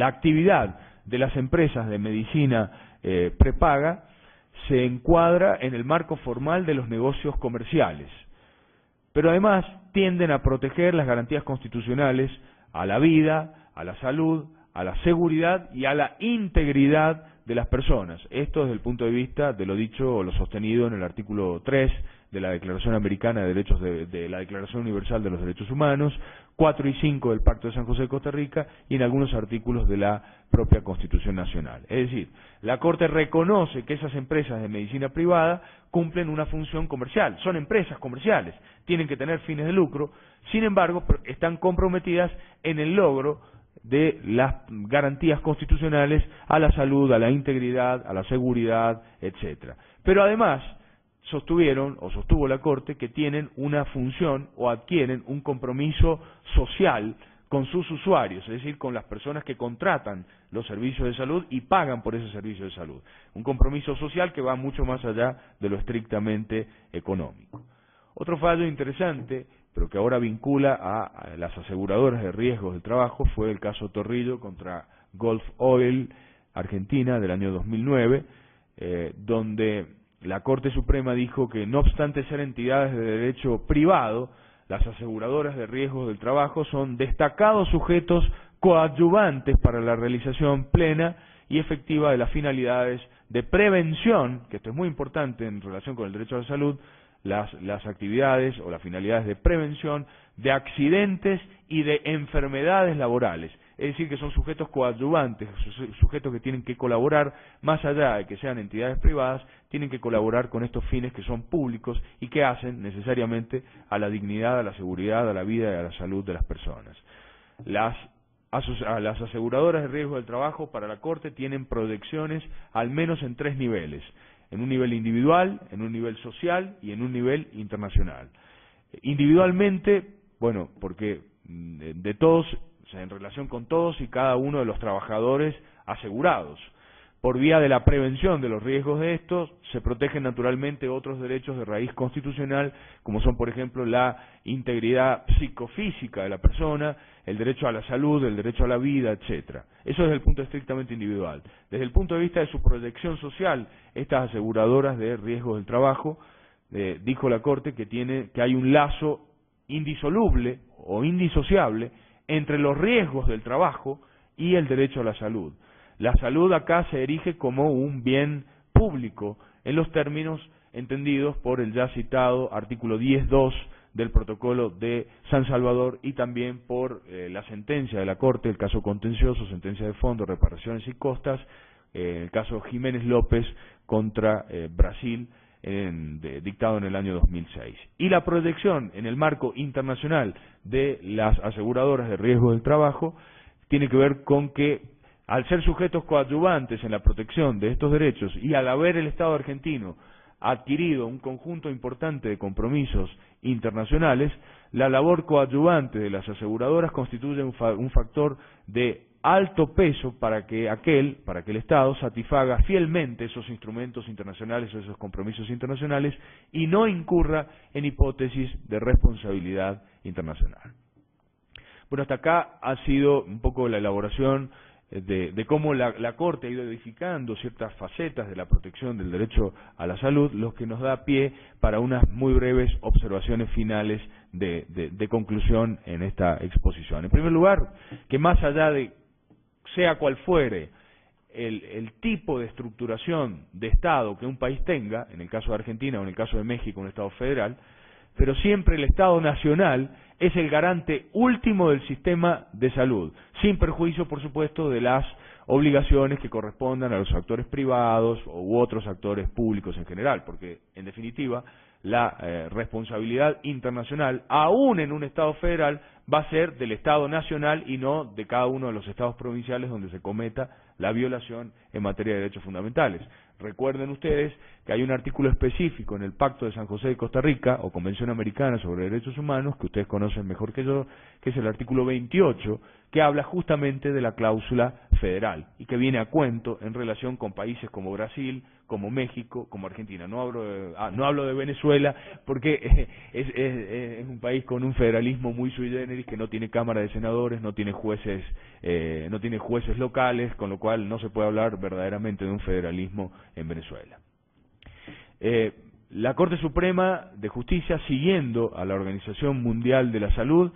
actividad de las empresas de medicina prepaga se encuadra en el marco formal de los negocios comerciales, pero además tienden a proteger las garantías constitucionales a la vida, a la salud, a la seguridad y a la integridad de las personas. Esto desde el punto de vista de lo dicho o lo sostenido en el artículo 3 de la Declaración Americana de Derechos de la Declaración Universal de los Derechos Humanos, 4 y 5 del Pacto de San José de Costa Rica y en algunos artículos de la propia Constitución Nacional. Es decir, la Corte reconoce que esas empresas de medicina privada cumplen una función comercial, son empresas comerciales, tienen que tener fines de lucro, sin embargo, están comprometidas en el logro de las garantías constitucionales a la salud, a la integridad, a la seguridad, etcétera. Pero además sostuvo la Corte que tienen una función o adquieren un compromiso social con sus usuarios, es decir, con las personas que contratan los servicios de salud y pagan por ese servicio de salud. Un compromiso social que va mucho más allá de lo estrictamente económico. Otro fallo interesante, pero que ahora vincula a las aseguradoras de riesgos del trabajo, fue el caso Torrillo contra Gulf Oil Argentina del año 2009, donde la Corte Suprema dijo que no obstante ser entidades de derecho privado, las aseguradoras de riesgos del trabajo son destacados sujetos coadyuvantes para la realización plena y efectiva de las finalidades de prevención, que esto es muy importante en relación con el derecho a la salud, las actividades o las finalidades de prevención de accidentes y de enfermedades laborales. Es decir, que son sujetos coadyuvantes, sujetos que tienen que colaborar, más allá de que sean entidades privadas, tienen que colaborar con estos fines que son públicos y que hacen necesariamente a la dignidad, a la seguridad, a la vida y a la salud de las personas. Las aseguradoras de riesgo del trabajo para la Corte tienen proyecciones al menos en 3 niveles. En un nivel individual, en un nivel social y en un nivel internacional. Individualmente, bueno, porque de todos, o sea, en relación con todos y cada uno de los trabajadores asegurados. Por vía de la prevención de los riesgos de estos, se protegen naturalmente otros derechos de raíz constitucional, como son, por ejemplo, la integridad psicofísica de la persona, el derecho a la salud, el derecho a la vida, etcétera. Eso desde el punto estrictamente individual. Desde el punto de vista de su proyección social, estas aseguradoras de riesgos del trabajo, dijo la Corte que hay un lazo indisoluble o indisociable entre los riesgos del trabajo y el derecho a la salud. La salud acá se erige como un bien público en los términos entendidos por el ya citado artículo 10.2 del protocolo de San Salvador y también por la sentencia de la Corte, el caso contencioso, sentencia de fondo, reparaciones y costas, el caso Jiménez López contra Brasil, dictado en el año 2006. Y la proyección en el marco internacional de las aseguradoras de riesgo del trabajo tiene que ver con que al ser sujetos coadyuvantes en la protección de estos derechos y al haber el Estado argentino adquirido un conjunto importante de compromisos internacionales, la labor coadyuvante de las aseguradoras constituye un factor de alto peso para que el Estado satisfaga fielmente esos instrumentos internacionales o esos compromisos internacionales y no incurra en hipótesis de responsabilidad internacional. Bueno, hasta acá ha sido un poco la elaboración de cómo la Corte ha ido edificando ciertas facetas de la protección del derecho a la salud, lo que nos da pie para unas muy breves observaciones finales de conclusión en esta exposición. En primer lugar, que más allá de sea cual fuere el tipo de estructuración de Estado que un país tenga, en el caso de Argentina o en el caso de México, un Estado federal, pero siempre el Estado nacional es el garante último del sistema de salud, sin perjuicio, por supuesto, de las obligaciones que correspondan a los actores privados u otros actores públicos en general, porque, en definitiva, la responsabilidad internacional, aún en un Estado federal, va a ser del Estado nacional y no de cada uno de los estados provinciales donde se cometa la violación en materia de derechos fundamentales. Recuerden ustedes que hay un artículo específico en el Pacto de San José de Costa Rica, o Convención Americana sobre Derechos Humanos, que ustedes conocen mejor que yo, que es el artículo 28, que habla justamente de la cláusula federal, y que viene a cuento en relación con países como Brasil, como México, como Argentina. No hablo de Venezuela, porque es un país con un federalismo muy sui generis, que no tiene Cámara de Senadores, no tiene jueces locales, con lo cual no se puede hablar verdaderamente de un federalismo en Venezuela. La Corte Suprema de Justicia, siguiendo a la Organización Mundial de la Salud,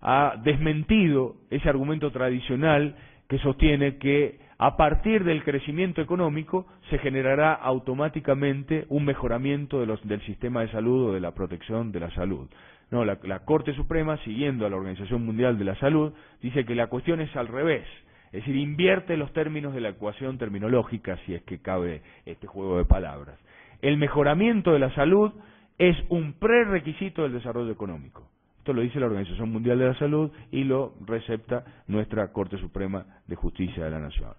ha desmentido ese argumento tradicional que sostiene que a partir del crecimiento económico se generará automáticamente un mejoramiento del sistema de salud o de la protección de la salud. No, la Corte Suprema, siguiendo a la Organización Mundial de la Salud, dice que la cuestión es al revés, es decir, invierte los términos de la ecuación terminológica, si es que cabe este juego de palabras. El mejoramiento de la salud es un prerequisito del desarrollo económico. Esto lo dice la Organización Mundial de la Salud y lo recepta nuestra Corte Suprema de Justicia de la Nación.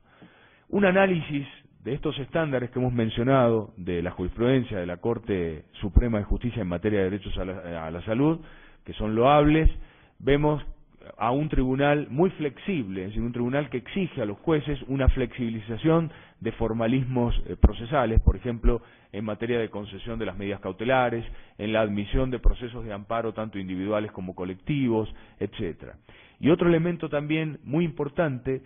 Un análisis de estos estándares que hemos mencionado de la jurisprudencia de la Corte Suprema de Justicia en materia de derechos a la salud, que son loables, vemos a un tribunal muy flexible, es decir, un tribunal que exige a los jueces una flexibilización de formalismos procesales, por ejemplo, en materia de concesión de las medidas cautelares, en la admisión de procesos de amparo tanto individuales como colectivos, etcétera. Y otro elemento también muy importante,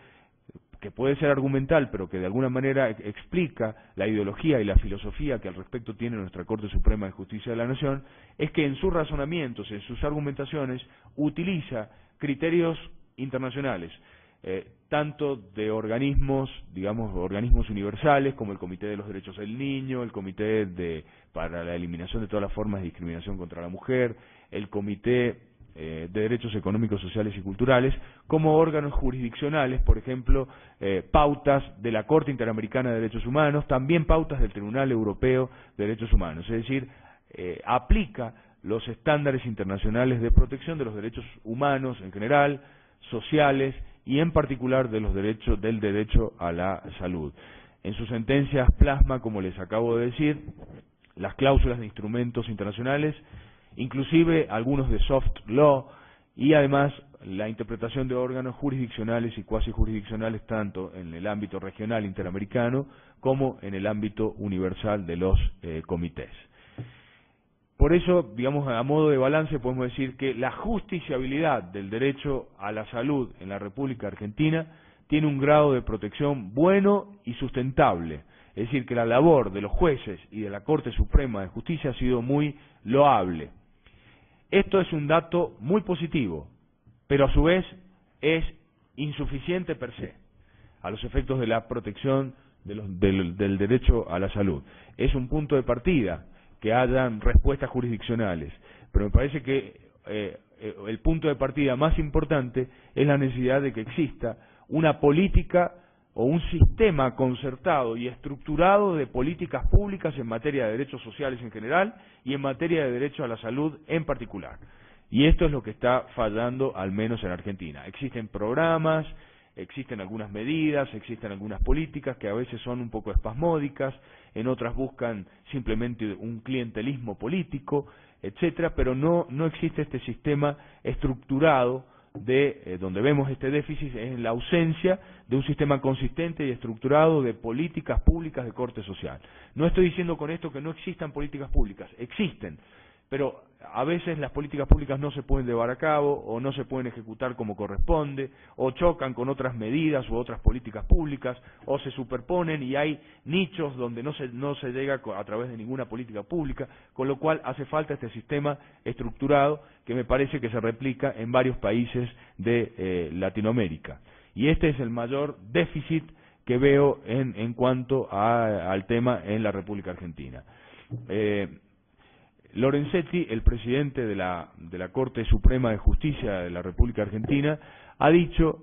que puede ser argumental, pero que de alguna manera explica la ideología y la filosofía que al respecto tiene nuestra Corte Suprema de Justicia de la Nación, es que en sus razonamientos, en sus argumentaciones, utiliza criterios internacionales, tanto de organismos, digamos, organismos universales, como el Comité de los Derechos del Niño, el Comité para la Eliminación de todas las formas de discriminación contra la mujer, el Comité de Derechos Económicos, Sociales y Culturales, como órganos jurisdiccionales, por ejemplo, pautas de la Corte Interamericana de Derechos Humanos, también pautas del Tribunal Europeo de Derechos Humanos, es decir, aplica los estándares internacionales de protección de los derechos humanos en general, sociales y en particular del derecho a la salud. En sus sentencias plasma, como les acabo de decir, las cláusulas de instrumentos internacionales, inclusive algunos de soft law, y además la interpretación de órganos jurisdiccionales y cuasi jurisdiccionales tanto en el ámbito regional interamericano como en el ámbito universal de los comités. Por eso, digamos, a modo de balance podemos decir que la justiciabilidad del derecho a la salud en la República Argentina tiene un grado de protección bueno y sustentable. Es decir, que la labor de los jueces y de la Corte Suprema de Justicia ha sido muy loable. Esto es un dato muy positivo, pero a su vez es insuficiente per se, a los efectos de la protección del derecho a la salud. Es un punto de partida que hayan respuestas jurisdiccionales, pero me parece que el punto de partida más importante es la necesidad de que exista una política o un sistema concertado y estructurado de políticas públicas en materia de derechos sociales en general y en materia de derecho a la salud en particular. Y esto es lo que está fallando, al menos en Argentina. Existen programas, existen algunas medidas, existen algunas políticas que a veces son un poco espasmódicas, en otras buscan simplemente un clientelismo político, etcétera, pero no existe este sistema estructurado donde vemos este déficit en la ausencia de un sistema consistente y estructurado de políticas públicas de corte social. No estoy diciendo con esto que no existan políticas públicas, existen, pero a veces las políticas públicas no se pueden llevar a cabo o no se pueden ejecutar como corresponde, o chocan con otras medidas u otras políticas públicas, o se superponen y hay nichos donde no se llega a través de ninguna política pública, con lo cual hace falta este sistema estructurado que me parece que se replica en varios países de Latinoamérica. Y este es el mayor déficit que veo en cuanto al tema en la República Argentina. Lorenzetti, el presidente de la Corte Suprema de Justicia de la República Argentina, ha dicho,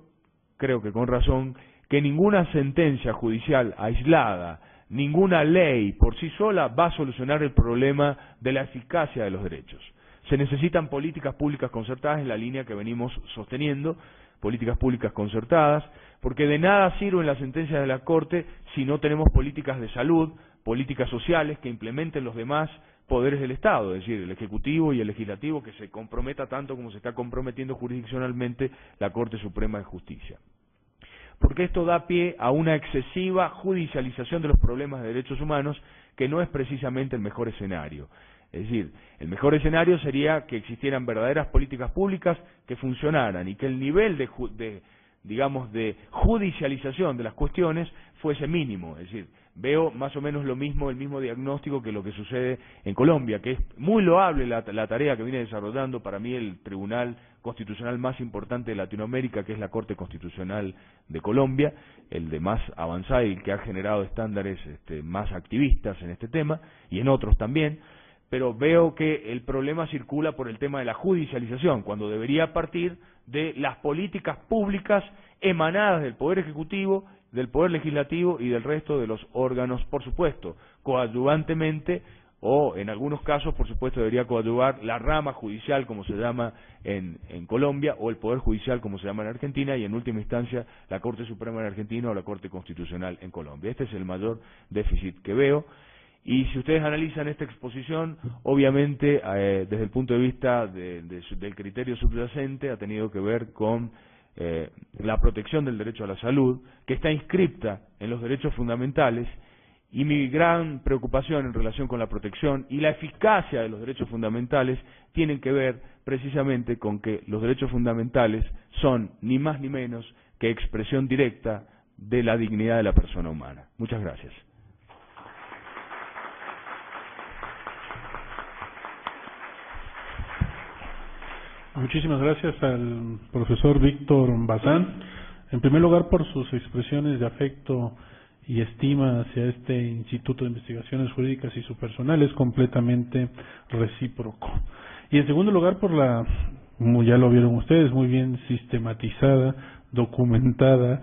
creo que con razón, que ninguna sentencia judicial aislada, ninguna ley por sí sola va a solucionar el problema de la eficacia de los derechos. Se necesitan políticas públicas concertadas en la línea que venimos sosteniendo, políticas públicas concertadas, porque de nada sirven las sentencias de la Corte si no tenemos políticas de salud, políticas sociales que implementen los demás poderes del Estado, es decir, el Ejecutivo y el Legislativo, que se comprometa tanto como se está comprometiendo jurisdiccionalmente la Corte Suprema de Justicia. Porque esto da pie a una excesiva judicialización de los problemas de derechos humanos, que no es precisamente el mejor escenario. Es decir, el mejor escenario sería que existieran verdaderas políticas públicas que funcionaran y que el nivel de judicialización de las cuestiones fuese mínimo. Es decir, veo más o menos el mismo diagnóstico que lo que sucede en Colombia, que es muy loable la tarea que viene desarrollando para mí el Tribunal Constitucional más importante de Latinoamérica, que es la Corte Constitucional de Colombia, el de más avanzada y que ha generado estándares más activistas en este tema y en otros también. Pero veo que el problema circula por el tema de la judicialización, cuando debería partir de las políticas públicas emanadas del Poder Ejecutivo, del Poder Legislativo y del resto de los órganos, por supuesto, coadyuvantemente, o en algunos casos, por supuesto, debería coadyuvar la rama judicial, como se llama en Colombia, o el Poder Judicial, como se llama en Argentina, y en última instancia, la Corte Suprema en Argentina o la Corte Constitucional en Colombia. Este es el mayor déficit que veo. Y si ustedes analizan esta exposición, obviamente desde el punto de vista del criterio subyacente ha tenido que ver con la protección del derecho a la salud, que está inscripta en los derechos fundamentales, y mi gran preocupación en relación con la protección y la eficacia de los derechos fundamentales tienen que ver precisamente con que los derechos fundamentales son ni más ni menos que expresión directa de la dignidad de la persona humana. Muchas gracias. Muchísimas gracias al profesor Víctor Bazán, en primer lugar por sus expresiones de afecto y estima hacia este Instituto de Investigaciones Jurídicas y su personal, es completamente recíproco. Y en segundo lugar por la, como ya lo vieron ustedes, muy bien sistematizada, documentada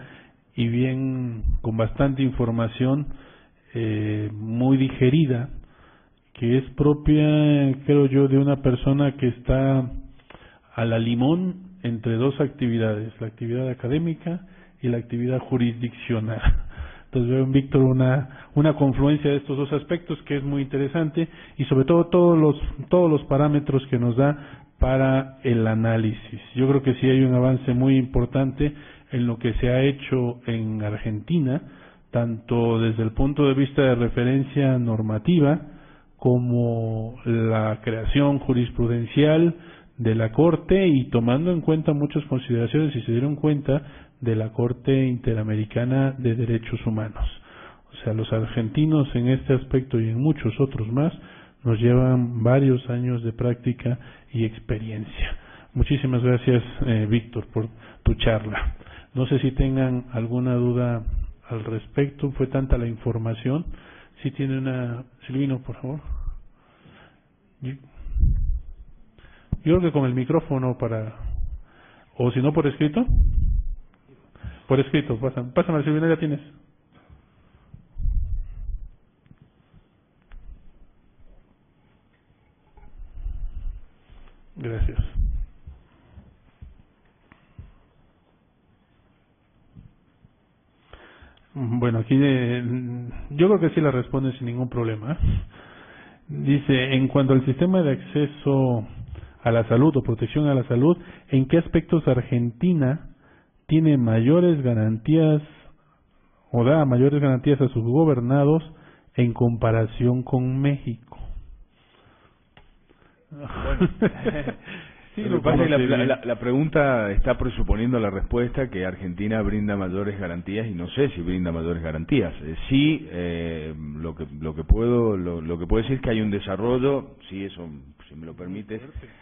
y bien con bastante información, muy digerida, que es propia, creo yo, de una persona que está a la limón entre dos actividades, la actividad académica y la actividad jurisdiccional. Entonces veo en Víctor una confluencia de estos dos aspectos que es muy interesante, y sobre todo todos los parámetros que nos da para el análisis. Yo creo que sí hay un avance muy importante en lo que se ha hecho en Argentina, tanto desde el punto de vista de referencia normativa como la creación jurisprudencial de la Corte, y tomando en cuenta muchas consideraciones, si se dieron cuenta, de la Corte Interamericana de Derechos Humanos. O sea, los argentinos en este aspecto y en muchos otros más nos llevan varios años de práctica y experiencia. Muchísimas gracias, Víctor, por tu charla. No sé si tengan alguna duda al respecto, fue tanta la información. Si tiene una... Silvino, por favor. Yo creo que con el micrófono para... O si no, por escrito. Por escrito, pásame, Silvina, ya tienes. Gracias. Bueno, aquí yo creo que sí la responde sin ningún problema. Dice, en cuanto al sistema de acceso a la salud o protección a la salud, ¿en qué aspectos Argentina tiene mayores garantías o da mayores garantías a sus gobernados en comparación con México? Bueno, sí, lo que pasa es que la pregunta está presuponiendo la respuesta que Argentina brinda mayores garantías, y no sé si brinda mayores garantías. Sí, lo que puedo decir es que hay un desarrollo, sí, eso, si me lo permite,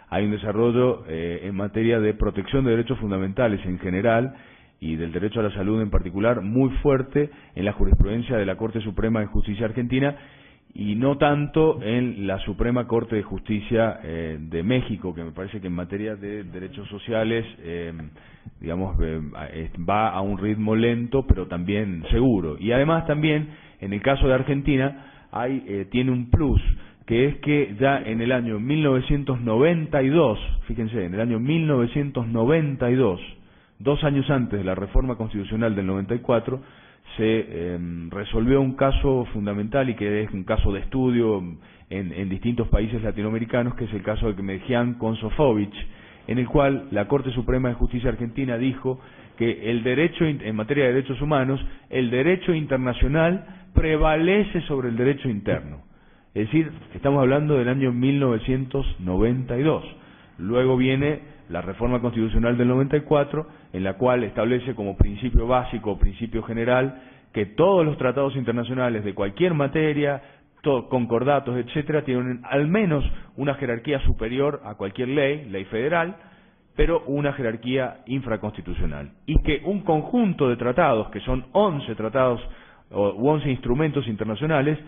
hay un desarrollo en materia de protección de derechos fundamentales en general y del derecho a la salud en particular muy fuerte en la jurisprudencia de la Corte Suprema de Justicia Argentina, y no tanto en la Suprema Corte de Justicia de México, que me parece que en materia de derechos sociales, va a un ritmo lento, pero también seguro. Y además también, en el caso de Argentina, tiene un plus, que es que ya en el año 1992, fíjense, en el año 1992, 2 años antes de la reforma constitucional del 94, se resolvió un caso fundamental y que es un caso de estudio en distintos países latinoamericanos, que es el caso de Kmecián con Sofovich, en el cual la Corte Suprema de Justicia Argentina dijo que el derecho, en materia de derechos humanos, el derecho internacional prevalece sobre el derecho interno. Es decir, estamos hablando del año 1992. Luego viene la reforma constitucional del 94, en la cual establece como principio básico o principio general que todos los tratados internacionales de cualquier materia, concordatos, etcétera, tienen al menos una jerarquía superior a cualquier ley federal, pero una jerarquía infraconstitucional. Y que un conjunto de tratados, que son 11 tratados u 11 instrumentos internacionales,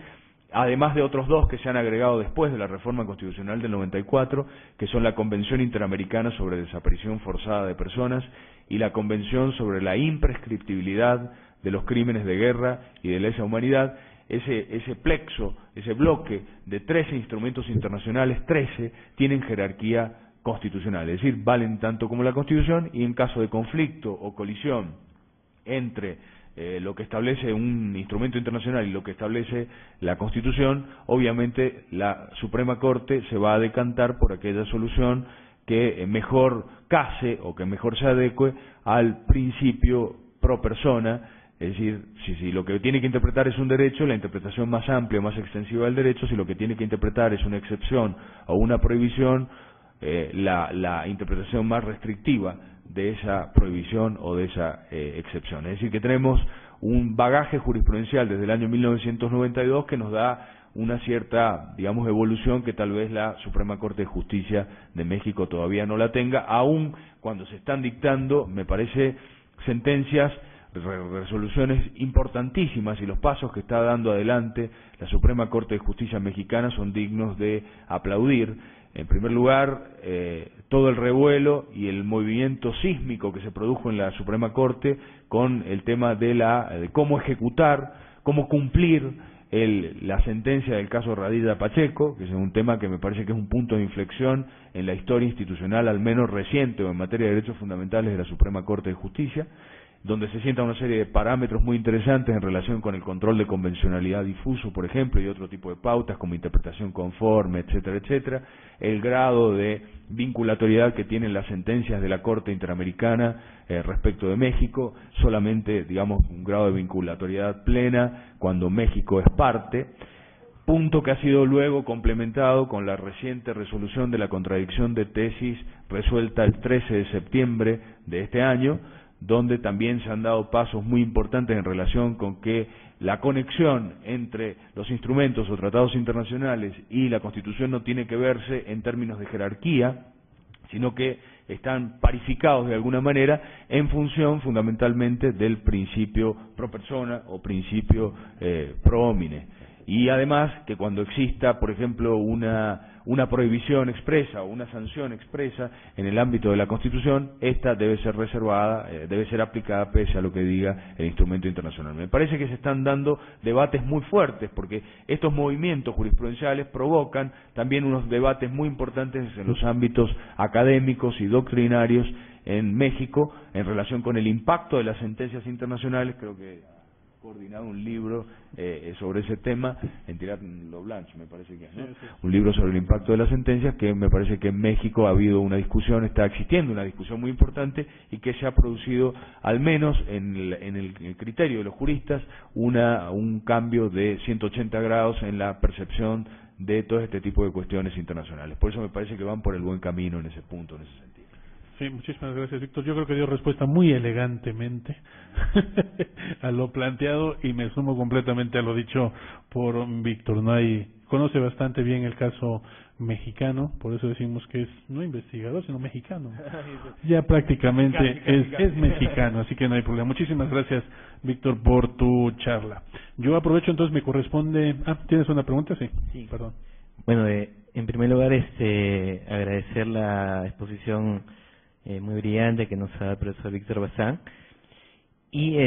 además de otros 2 que se han agregado después de la reforma constitucional del 94, que son la Convención Interamericana sobre Desaparición Forzada de Personas y la Convención sobre la Imprescriptibilidad de los Crímenes de Guerra y de Lesa Humanidad. Ese plexo, ese bloque de 13 instrumentos internacionales, 13 tienen jerarquía constitucional, es decir, valen tanto como la Constitución, y en caso de conflicto o colisión entre lo que establece un instrumento internacional y lo que establece la Constitución, obviamente la Suprema Corte se va a decantar por aquella solución que mejor case o que mejor se adecue al principio pro persona. Es decir, si lo que tiene que interpretar es un derecho, la interpretación más amplia, más extensiva del derecho; si lo que tiene que interpretar es una excepción o una prohibición, la interpretación más restrictiva de esa prohibición o de esa excepción. Es decir, que tenemos un bagaje jurisprudencial desde el año 1992 que nos da una cierta, digamos, evolución que tal vez la Suprema Corte de Justicia de México todavía no la tenga, aun cuando se están dictando, me parece, sentencias, resoluciones importantísimas, y los pasos que está dando adelante la Suprema Corte de Justicia mexicana son dignos de aplaudir. En primer lugar, todo el revuelo y el movimiento sísmico que se produjo en la Suprema Corte con el tema de cómo ejecutar, cómo cumplir la sentencia del caso Radilla Pacheco, que es un tema que me parece que es un punto de inflexión en la historia institucional, al menos reciente, o en materia de derechos fundamentales de la Suprema Corte de Justicia, donde se sienta una serie de parámetros muy interesantes en relación con el control de convencionalidad difuso, por ejemplo, y otro tipo de pautas como interpretación conforme, etcétera, etcétera, el grado de vinculatoriedad que tienen las sentencias de la Corte Interamericana respecto de México, solamente, digamos, un grado de vinculatoriedad plena cuando México es parte, punto que ha sido luego complementado con la reciente resolución de la contradicción de tesis resuelta el 13 de septiembre de este año, donde también se han dado pasos muy importantes en relación con que la conexión entre los instrumentos o tratados internacionales y la Constitución no tiene que verse en términos de jerarquía, sino que están parificados de alguna manera en función fundamentalmente del principio pro persona o principio pro homine. Y además que cuando exista, por ejemplo, una prohibición expresa o una sanción expresa en el ámbito de la Constitución, esta debe ser reservada, debe ser aplicada pese a lo que diga el instrumento internacional. Me parece que se están dando debates muy fuertes, porque estos movimientos jurisprudenciales provocan también unos debates muy importantes en los ámbitos académicos y doctrinarios en México en relación con el impacto de las sentencias internacionales. Creo que coordinado un libro sobre ese tema en Tirant-lo Blanche, me parece que es, ¿no? Sí, sí. Un libro sobre el impacto de las sentencias, que me parece que en México ha habido una discusión, está existiendo una discusión muy importante, y que se ha producido, al menos en el criterio de los juristas, un cambio de 180 grados en la percepción de todo este tipo de cuestiones internacionales. Por eso me parece que van por el buen camino en ese punto, en ese sentido. Sí, muchísimas gracias, Víctor. Yo creo que dio respuesta muy elegantemente a lo planteado, y me sumo completamente a lo dicho por Víctor. No hay conoce bastante bien el caso mexicano, por eso decimos que es no investigador, sino mexicano. Ya prácticamente es mexicano, así que no hay problema. Muchísimas gracias, Víctor, por tu charla. Yo aprovecho, entonces me corresponde... ¿tienes una pregunta? Sí, perdón. Bueno, en primer lugar, agradecer la exposición muy brillante que nos ha dado el profesor Víctor Bazán. Y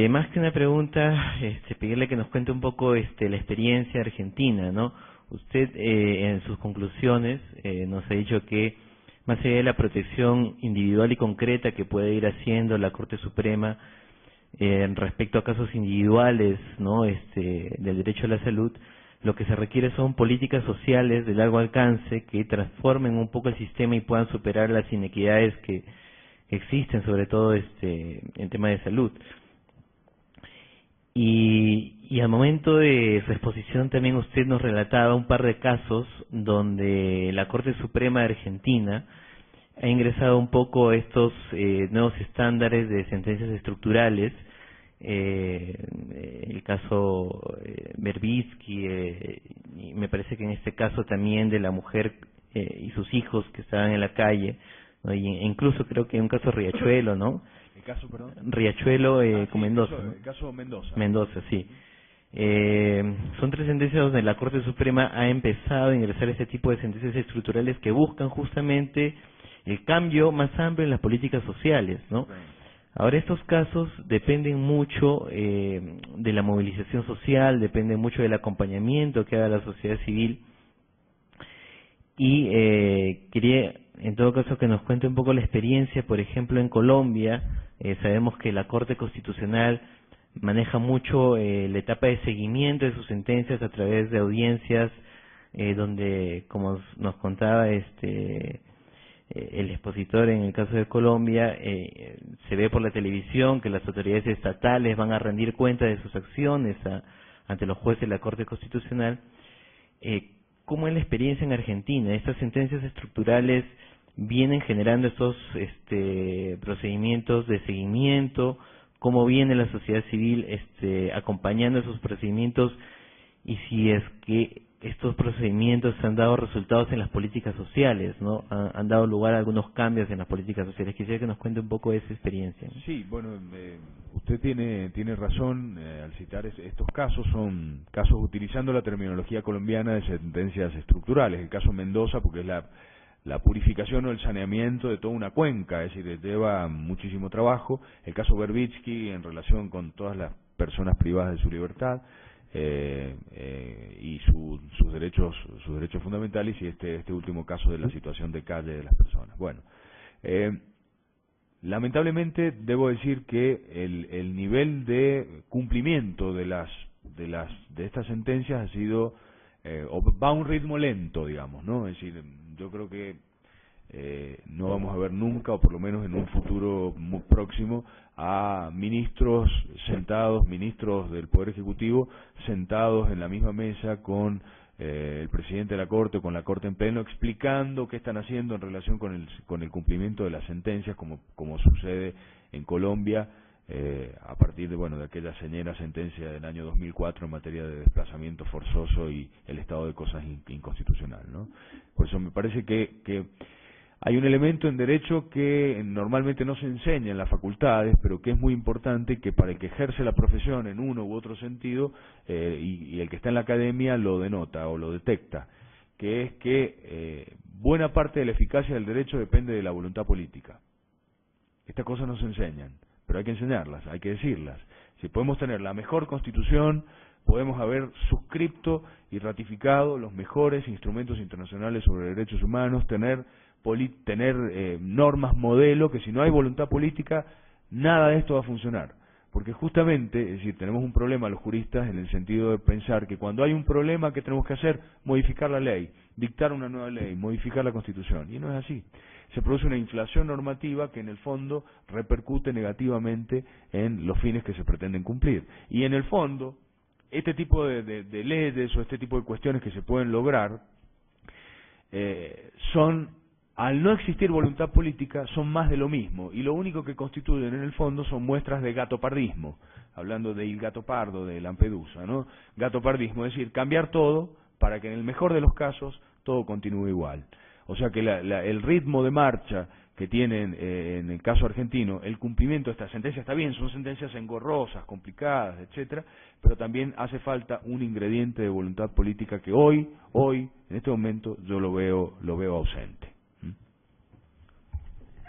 más que una pregunta, pedirle que nos cuente un poco la experiencia argentina, ¿no? Usted en sus conclusiones nos ha dicho que más allá de la protección individual y concreta que puede ir haciendo la Corte Suprema respecto a casos individuales, ¿no? Del derecho a la salud, lo que se requiere son políticas sociales de largo alcance que transformen un poco el sistema y puedan superar las inequidades que existen, sobre todo en tema de salud. Y al momento de su exposición también usted nos relataba un par de casos donde la Corte Suprema de Argentina ha ingresado un poco estos nuevos estándares de sentencias estructurales, el caso Berbitsky, y me parece que en este caso también de la mujer y sus hijos que estaban en la calle, ¿no? Y incluso creo que un caso Riachuelo, ¿no? ¿El caso, perdón? Riachuelo con Mendoza. El caso Mendoza. Mendoza, sí. Son 3 sentencias donde la Corte Suprema ha empezado a ingresar este tipo de sentencias estructurales que buscan justamente el cambio más amplio en las políticas sociales, ¿no? Ahora, estos casos dependen mucho de la movilización social, dependen mucho del acompañamiento que haga la sociedad civil, y quería, en todo caso, que nos cuente un poco la experiencia, por ejemplo, en Colombia. Sabemos que la Corte Constitucional maneja mucho la etapa de seguimiento de sus sentencias a través de audiencias, donde, como nos contaba el expositor en el caso de Colombia, se ve por la televisión que las autoridades estatales van a rendir cuenta de sus acciones ante los jueces de la Corte Constitucional. ¿Cómo es la experiencia en Argentina? ¿Estas sentencias estructurales vienen generando estos procedimientos de seguimiento? ¿Cómo viene la sociedad civil acompañando esos procedimientos? Y si es que estos procedimientos han dado resultados en las políticas sociales, ¿no? Han dado lugar a algunos cambios en las políticas sociales. Quisiera que nos cuente un poco de esa experiencia, ¿no? Sí, bueno, usted tiene razón al citar estos casos. Son casos utilizando la terminología colombiana de sentencias estructurales. El caso Mendoza, porque es la purificación o el saneamiento de toda una cuenca, es decir, lleva muchísimo trabajo. El caso Berbitsky en relación con todas las personas privadas de su libertad, y sus derechos fundamentales, y este último caso de la situación de calle de las personas. Bueno, lamentablemente debo decir que el nivel de cumplimiento de estas sentencias ha sido va a un ritmo lento, digamos, ¿no? Es decir, yo creo que no vamos a ver nunca, o por lo menos en un futuro muy próximo, a ministros del Poder Ejecutivo sentados en la misma mesa con el presidente de la Corte, con la Corte en pleno, explicando qué están haciendo en relación con el cumplimiento de las sentencias, como sucede en Colombia, a partir de aquella señera sentencia del año 2004 en materia de desplazamiento forzoso y el estado de cosas inconstitucional, ¿no? Por eso me parece que hay un elemento en derecho que normalmente no se enseña en las facultades, pero que es muy importante, que para el que ejerce la profesión en uno u otro sentido, y el que está en la academia lo denota o lo detecta, que es que buena parte de la eficacia del derecho depende de la voluntad política. Estas cosas no se enseñan, pero hay que enseñarlas, hay que decirlas. Si podemos tener la mejor constitución, podemos haber suscripto y ratificado los mejores instrumentos internacionales sobre derechos humanos, tener normas modelo, que si no hay voluntad política, nada de esto va a funcionar. Porque justamente, es decir, tenemos un problema los juristas en el sentido de pensar que cuando hay un problema, ¿qué tenemos que hacer? Modificar la ley, dictar una nueva ley, modificar la Constitución. Y no es así. Se produce una inflación normativa que en el fondo repercute negativamente en los fines que se pretenden cumplir. Y en el fondo, este tipo de leyes o este tipo de cuestiones que se pueden lograr al no existir voluntad política, son más de lo mismo, y lo único que constituyen en el fondo son muestras de gatopardismo, hablando de Il Gattopardo de Lampedusa, ¿no? Gatopardismo, es decir, cambiar todo para que en el mejor de los casos todo continúe igual. O sea que el ritmo de marcha que tienen en el caso argentino, el cumplimiento de esta sentencia está bien, son sentencias engorrosas, complicadas, etcétera, pero también hace falta un ingrediente de voluntad política que hoy, en este momento, yo lo veo ausente.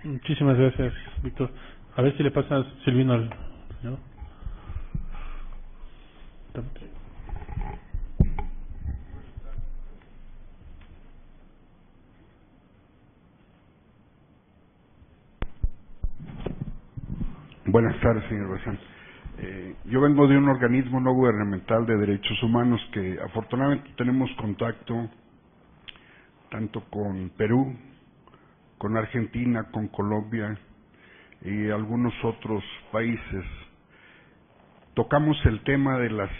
Muchísimas gracias, Víctor. A ver si le pasa Silvino al señor. Buenas tardes, señor Bazán. Yo vengo de un organismo no gubernamental de derechos humanos que afortunadamente tenemos contacto tanto con Perú, con Argentina, con Colombia y algunos otros países. Tocamos el tema de las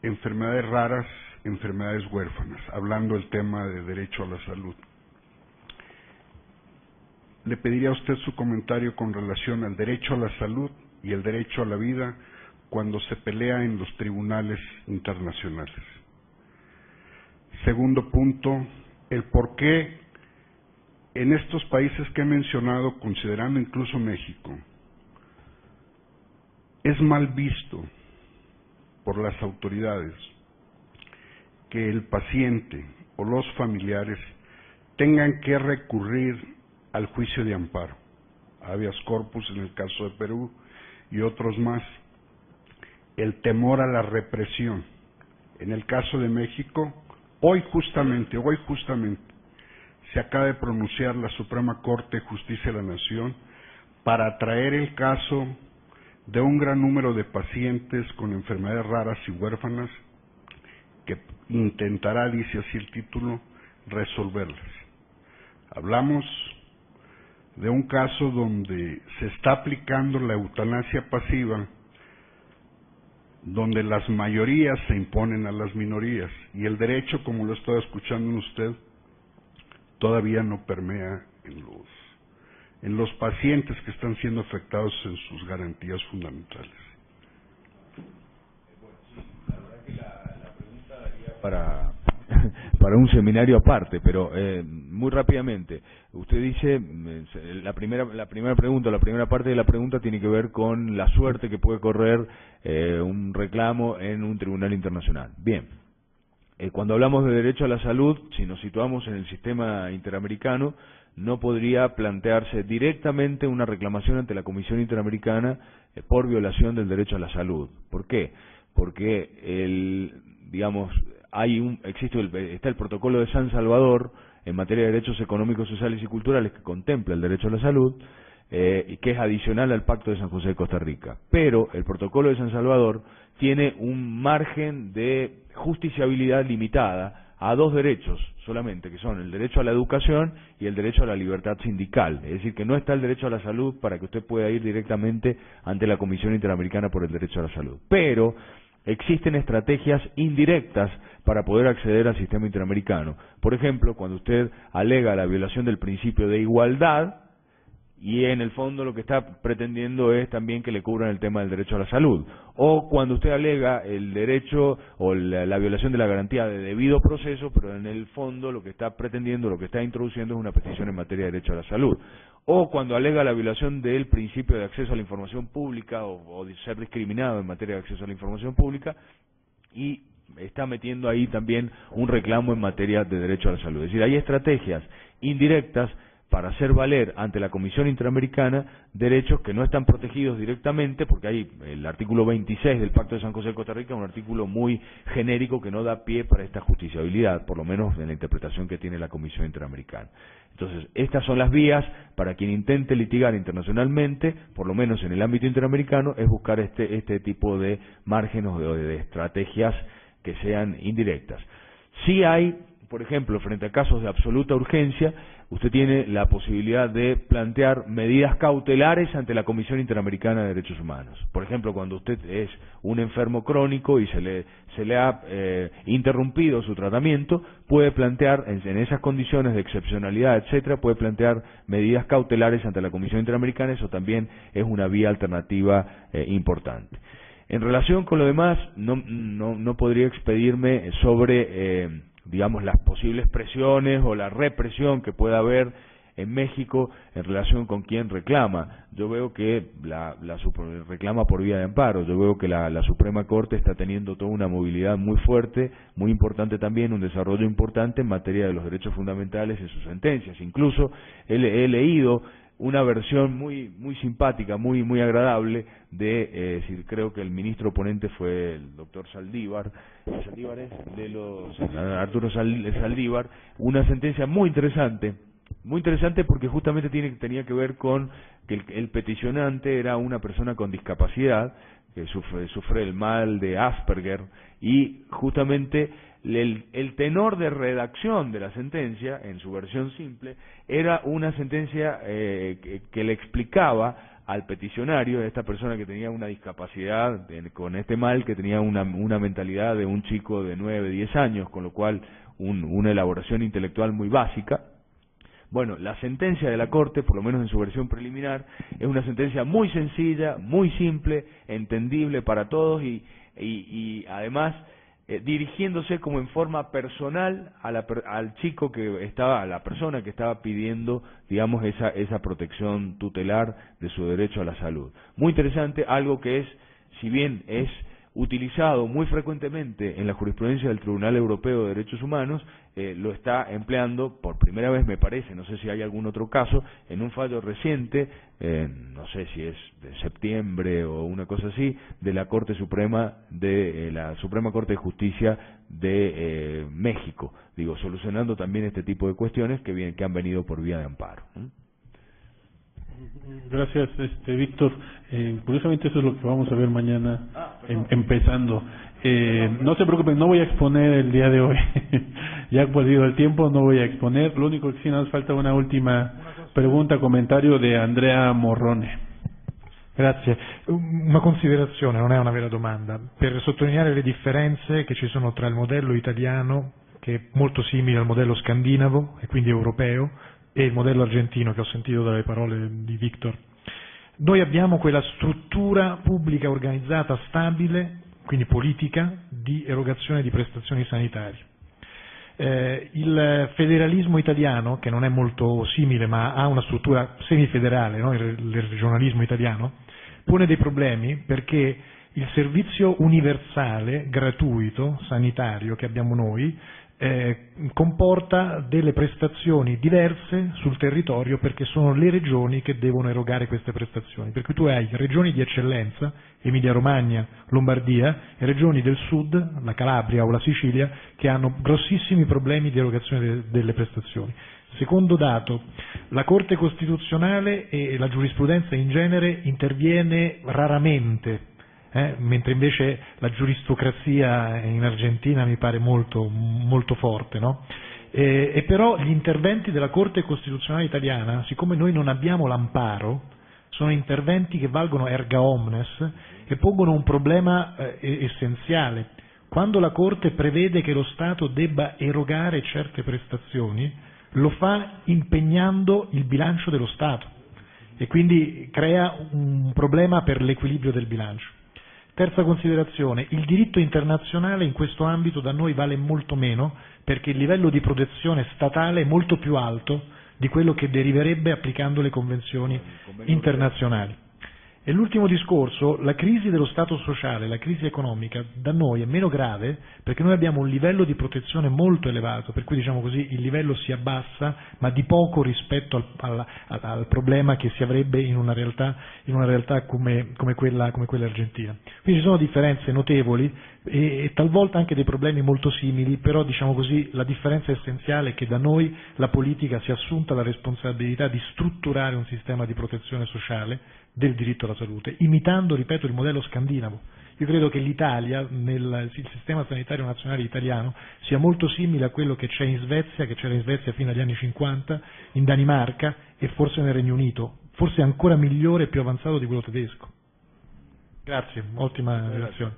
enfermedades raras, enfermedades huérfanas, hablando del tema de derecho a la salud. Le pediría a usted su comentario con relación al derecho a la salud y el derecho a la vida cuando se pelea en los tribunales internacionales. Segundo punto, el por qué en estos países que he mencionado, considerando incluso México, es mal visto por las autoridades que el paciente o los familiares tengan que recurrir al juicio de amparo, habeas corpus en el caso de Perú y otros más, el temor a la represión. En el caso de México, hoy justamente, se acaba de pronunciar la Suprema Corte de Justicia de la Nación para traer el caso de un gran número de pacientes con enfermedades raras y huérfanas que intentará, dice así el título, resolverlas. Hablamos de un caso donde se está aplicando la eutanasia pasiva, donde las mayorías se imponen a las minorías y el derecho, como lo estaba escuchando en usted, todavía no permea en los pacientes que están siendo afectados en sus garantías fundamentales. La verdad que la pregunta daría para un seminario aparte, pero muy rápidamente, usted dice, la primera pregunta, la primera parte de la pregunta tiene que ver con la suerte que puede correr un reclamo en un tribunal internacional. Bien, cuando hablamos de derecho a la salud, si nos situamos en el sistema interamericano, no podría plantearse directamente una reclamación ante la Comisión Interamericana por violación del derecho a la salud. ¿Por qué? Porque está el protocolo de San Salvador en materia de derechos económicos, sociales y culturales que contempla el derecho a la salud y que es adicional al Pacto de San José de Costa Rica. Pero el protocolo de San Salvador tiene un margen de justiciabilidad limitada a dos derechos solamente, que son el derecho a la educación y el derecho a la libertad sindical. Es decir, que no está el derecho a la salud para que usted pueda ir directamente ante la Comisión Interamericana por el derecho a la salud. Pero existen estrategias indirectas para poder acceder al sistema interamericano. Por ejemplo, cuando usted alega la violación del principio de igualdad, y en el fondo lo que está pretendiendo es también que le cubran el tema del derecho a la salud. O cuando usted alega el derecho o la violación de la garantía de debido proceso, pero en el fondo lo que está pretendiendo, lo que está introduciendo es una petición en materia de derecho a la salud. O cuando alega la violación del principio de acceso a la información pública o de ser discriminado en materia de acceso a la información pública y está metiendo ahí también un reclamo en materia de derecho a la salud. Es decir, hay estrategias indirectas para hacer valer ante la Comisión Interamericana derechos que no están protegidos directamente, porque hay el artículo 26 del Pacto de San José de Costa Rica, un artículo muy genérico que no da pie para esta justiciabilidad, por lo menos en la interpretación que tiene la Comisión Interamericana. Entonces, estas son las vías para quien intente litigar internacionalmente, por lo menos en el ámbito interamericano, es buscar este tipo de márgenes o de estrategias que sean indirectas. Sí hay, por ejemplo, frente a casos de absoluta urgencia, usted tiene la posibilidad de plantear medidas cautelares ante la Comisión Interamericana de Derechos Humanos. Por ejemplo, cuando usted es un enfermo crónico y se le ha interrumpido su tratamiento, puede plantear, en esas condiciones de excepcionalidad, etcétera, puede plantear medidas cautelares ante la Comisión Interamericana. Eso también es una vía alternativa importante. En relación con lo demás, no podría expedirme sobre digamos, las posibles presiones o la represión que pueda haber en México en relación con quien reclama. Yo veo que reclama por vía de amparo. Yo veo que la Suprema Corte está teniendo toda una movilidad muy fuerte, muy importante también, un desarrollo importante en materia de los derechos fundamentales en sus sentencias. Incluso he leído una versión muy simpática, muy agradable de, creo que el ministro ponente fue el doctor Saldívar, Arturo Saldívar, una sentencia muy interesante porque justamente tenía que ver con que el peticionante era una persona con discapacidad que sufre el mal de Asperger, y justamente el tenor de redacción de la sentencia, en su versión simple, era una sentencia que le explicaba al peticionario, esta persona que tenía una discapacidad con este mal, que tenía una mentalidad de un chico de 9, 10 años, con lo cual una elaboración intelectual muy básica. Bueno, la sentencia de la Corte, por lo menos en su versión preliminar, es una sentencia muy sencilla, muy simple, entendible para todos y además dirigiéndose como en forma personal al chico que estaba, a la persona que estaba pidiendo, digamos, esa protección tutelar de su derecho a la salud. Muy interesante, algo que es, si bien es utilizado muy frecuentemente en la jurisprudencia del Tribunal Europeo de Derechos Humanos, lo está empleando por primera vez, me parece, no sé si hay algún otro caso, en un fallo reciente, no sé si es de septiembre o una cosa así, de la Corte Suprema, de la Suprema Corte de Justicia de México, solucionando también este tipo de cuestiones que han venido por vía de amparo. Gracias, Víctor. Curiosamente eso es lo que vamos a ver mañana, empezando. No se preocupen, no voy a exponer el día de hoy. Ya ha perdido el tiempo, no voy a exponer. Lo único que sí nos falta una última pregunta, comentario de Andrea Morrone. Grazie. Una considerazione, non è una vera domanda, per sottolineare le differenze che ci sono tra il modello italiano, che è molto simile al modello scandinavo e quindi europeo, e il modello argentino che ho sentito dalle parole di Victor. Noi abbiamo quella struttura pubblica organizzata stabile, quindi politica, di erogazione di prestazioni sanitarie. Il federalismo italiano, che non è molto simile ma ha una struttura semifederale, no? il regionalismo italiano, pone dei problemi perché il servizio universale, gratuito, sanitario che abbiamo noi, comporta delle prestazioni diverse sul territorio perché sono le regioni che devono erogare queste prestazioni, per cui tu hai regioni di eccellenza, Emilia Romagna, Lombardia, e regioni del sud, la Calabria o la Sicilia, che hanno grossissimi problemi di erogazione delle prestazioni. Secondo dato, la Corte Costituzionale e la giurisprudenza in genere interviene raramente, mentre invece la giuristocrazia in Argentina mi pare molto forte, no? E però gli interventi della Corte Costituzionale italiana, siccome noi non abbiamo l'amparo, sono interventi che valgono erga omnes e pongono un problema essenziale. Quando la Corte prevede che lo Stato debba erogare certe prestazioni, lo fa impegnando il bilancio dello Stato e quindi crea un problema per l'equilibrio del bilancio. Terza considerazione, il diritto internazionale in questo ambito da noi vale molto meno perché il livello di protezione statale è molto più alto di quello che deriverebbe applicando le convenzioni internazionali. E l'ultimo discorso, la crisi dello Stato sociale, la crisi economica da noi è meno grave perché noi abbiamo un livello di protezione molto elevato, per cui diciamo così il livello si abbassa ma di poco rispetto al problema che si avrebbe in una realtà come quella argentina. Quindi ci sono differenze notevoli e talvolta anche dei problemi molto simili, però diciamo così la differenza essenziale è che da noi la politica si è assunta la responsabilità di strutturare un sistema di protezione sociale del diritto alla salute, imitando, ripeto, il modello scandinavo. Io credo che l'Italia, il sistema sanitario nazionale italiano, sia molto simile a quello che c'è in Svezia, che c'era in Svezia fino agli anni 50, in Danimarca e forse nel Regno Unito, forse ancora migliore e più avanzato di quello tedesco. Grazie, ottima relazione.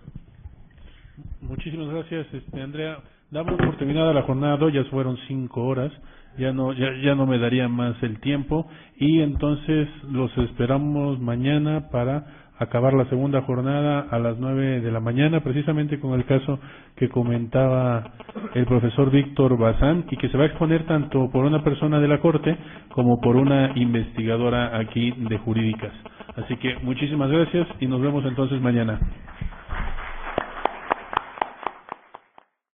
Muchísimas gracias, Andrea. Damos por terminada la jornada, ya fueron 5 horas. Ya no me daría más el tiempo y entonces los esperamos mañana para acabar la segunda jornada a las 9 de la mañana, precisamente con el caso que comentaba el profesor Víctor Bazán, y que se va a exponer tanto por una persona de la Corte como por una investigadora aquí de Jurídicas. Así que muchísimas gracias y nos vemos entonces mañana.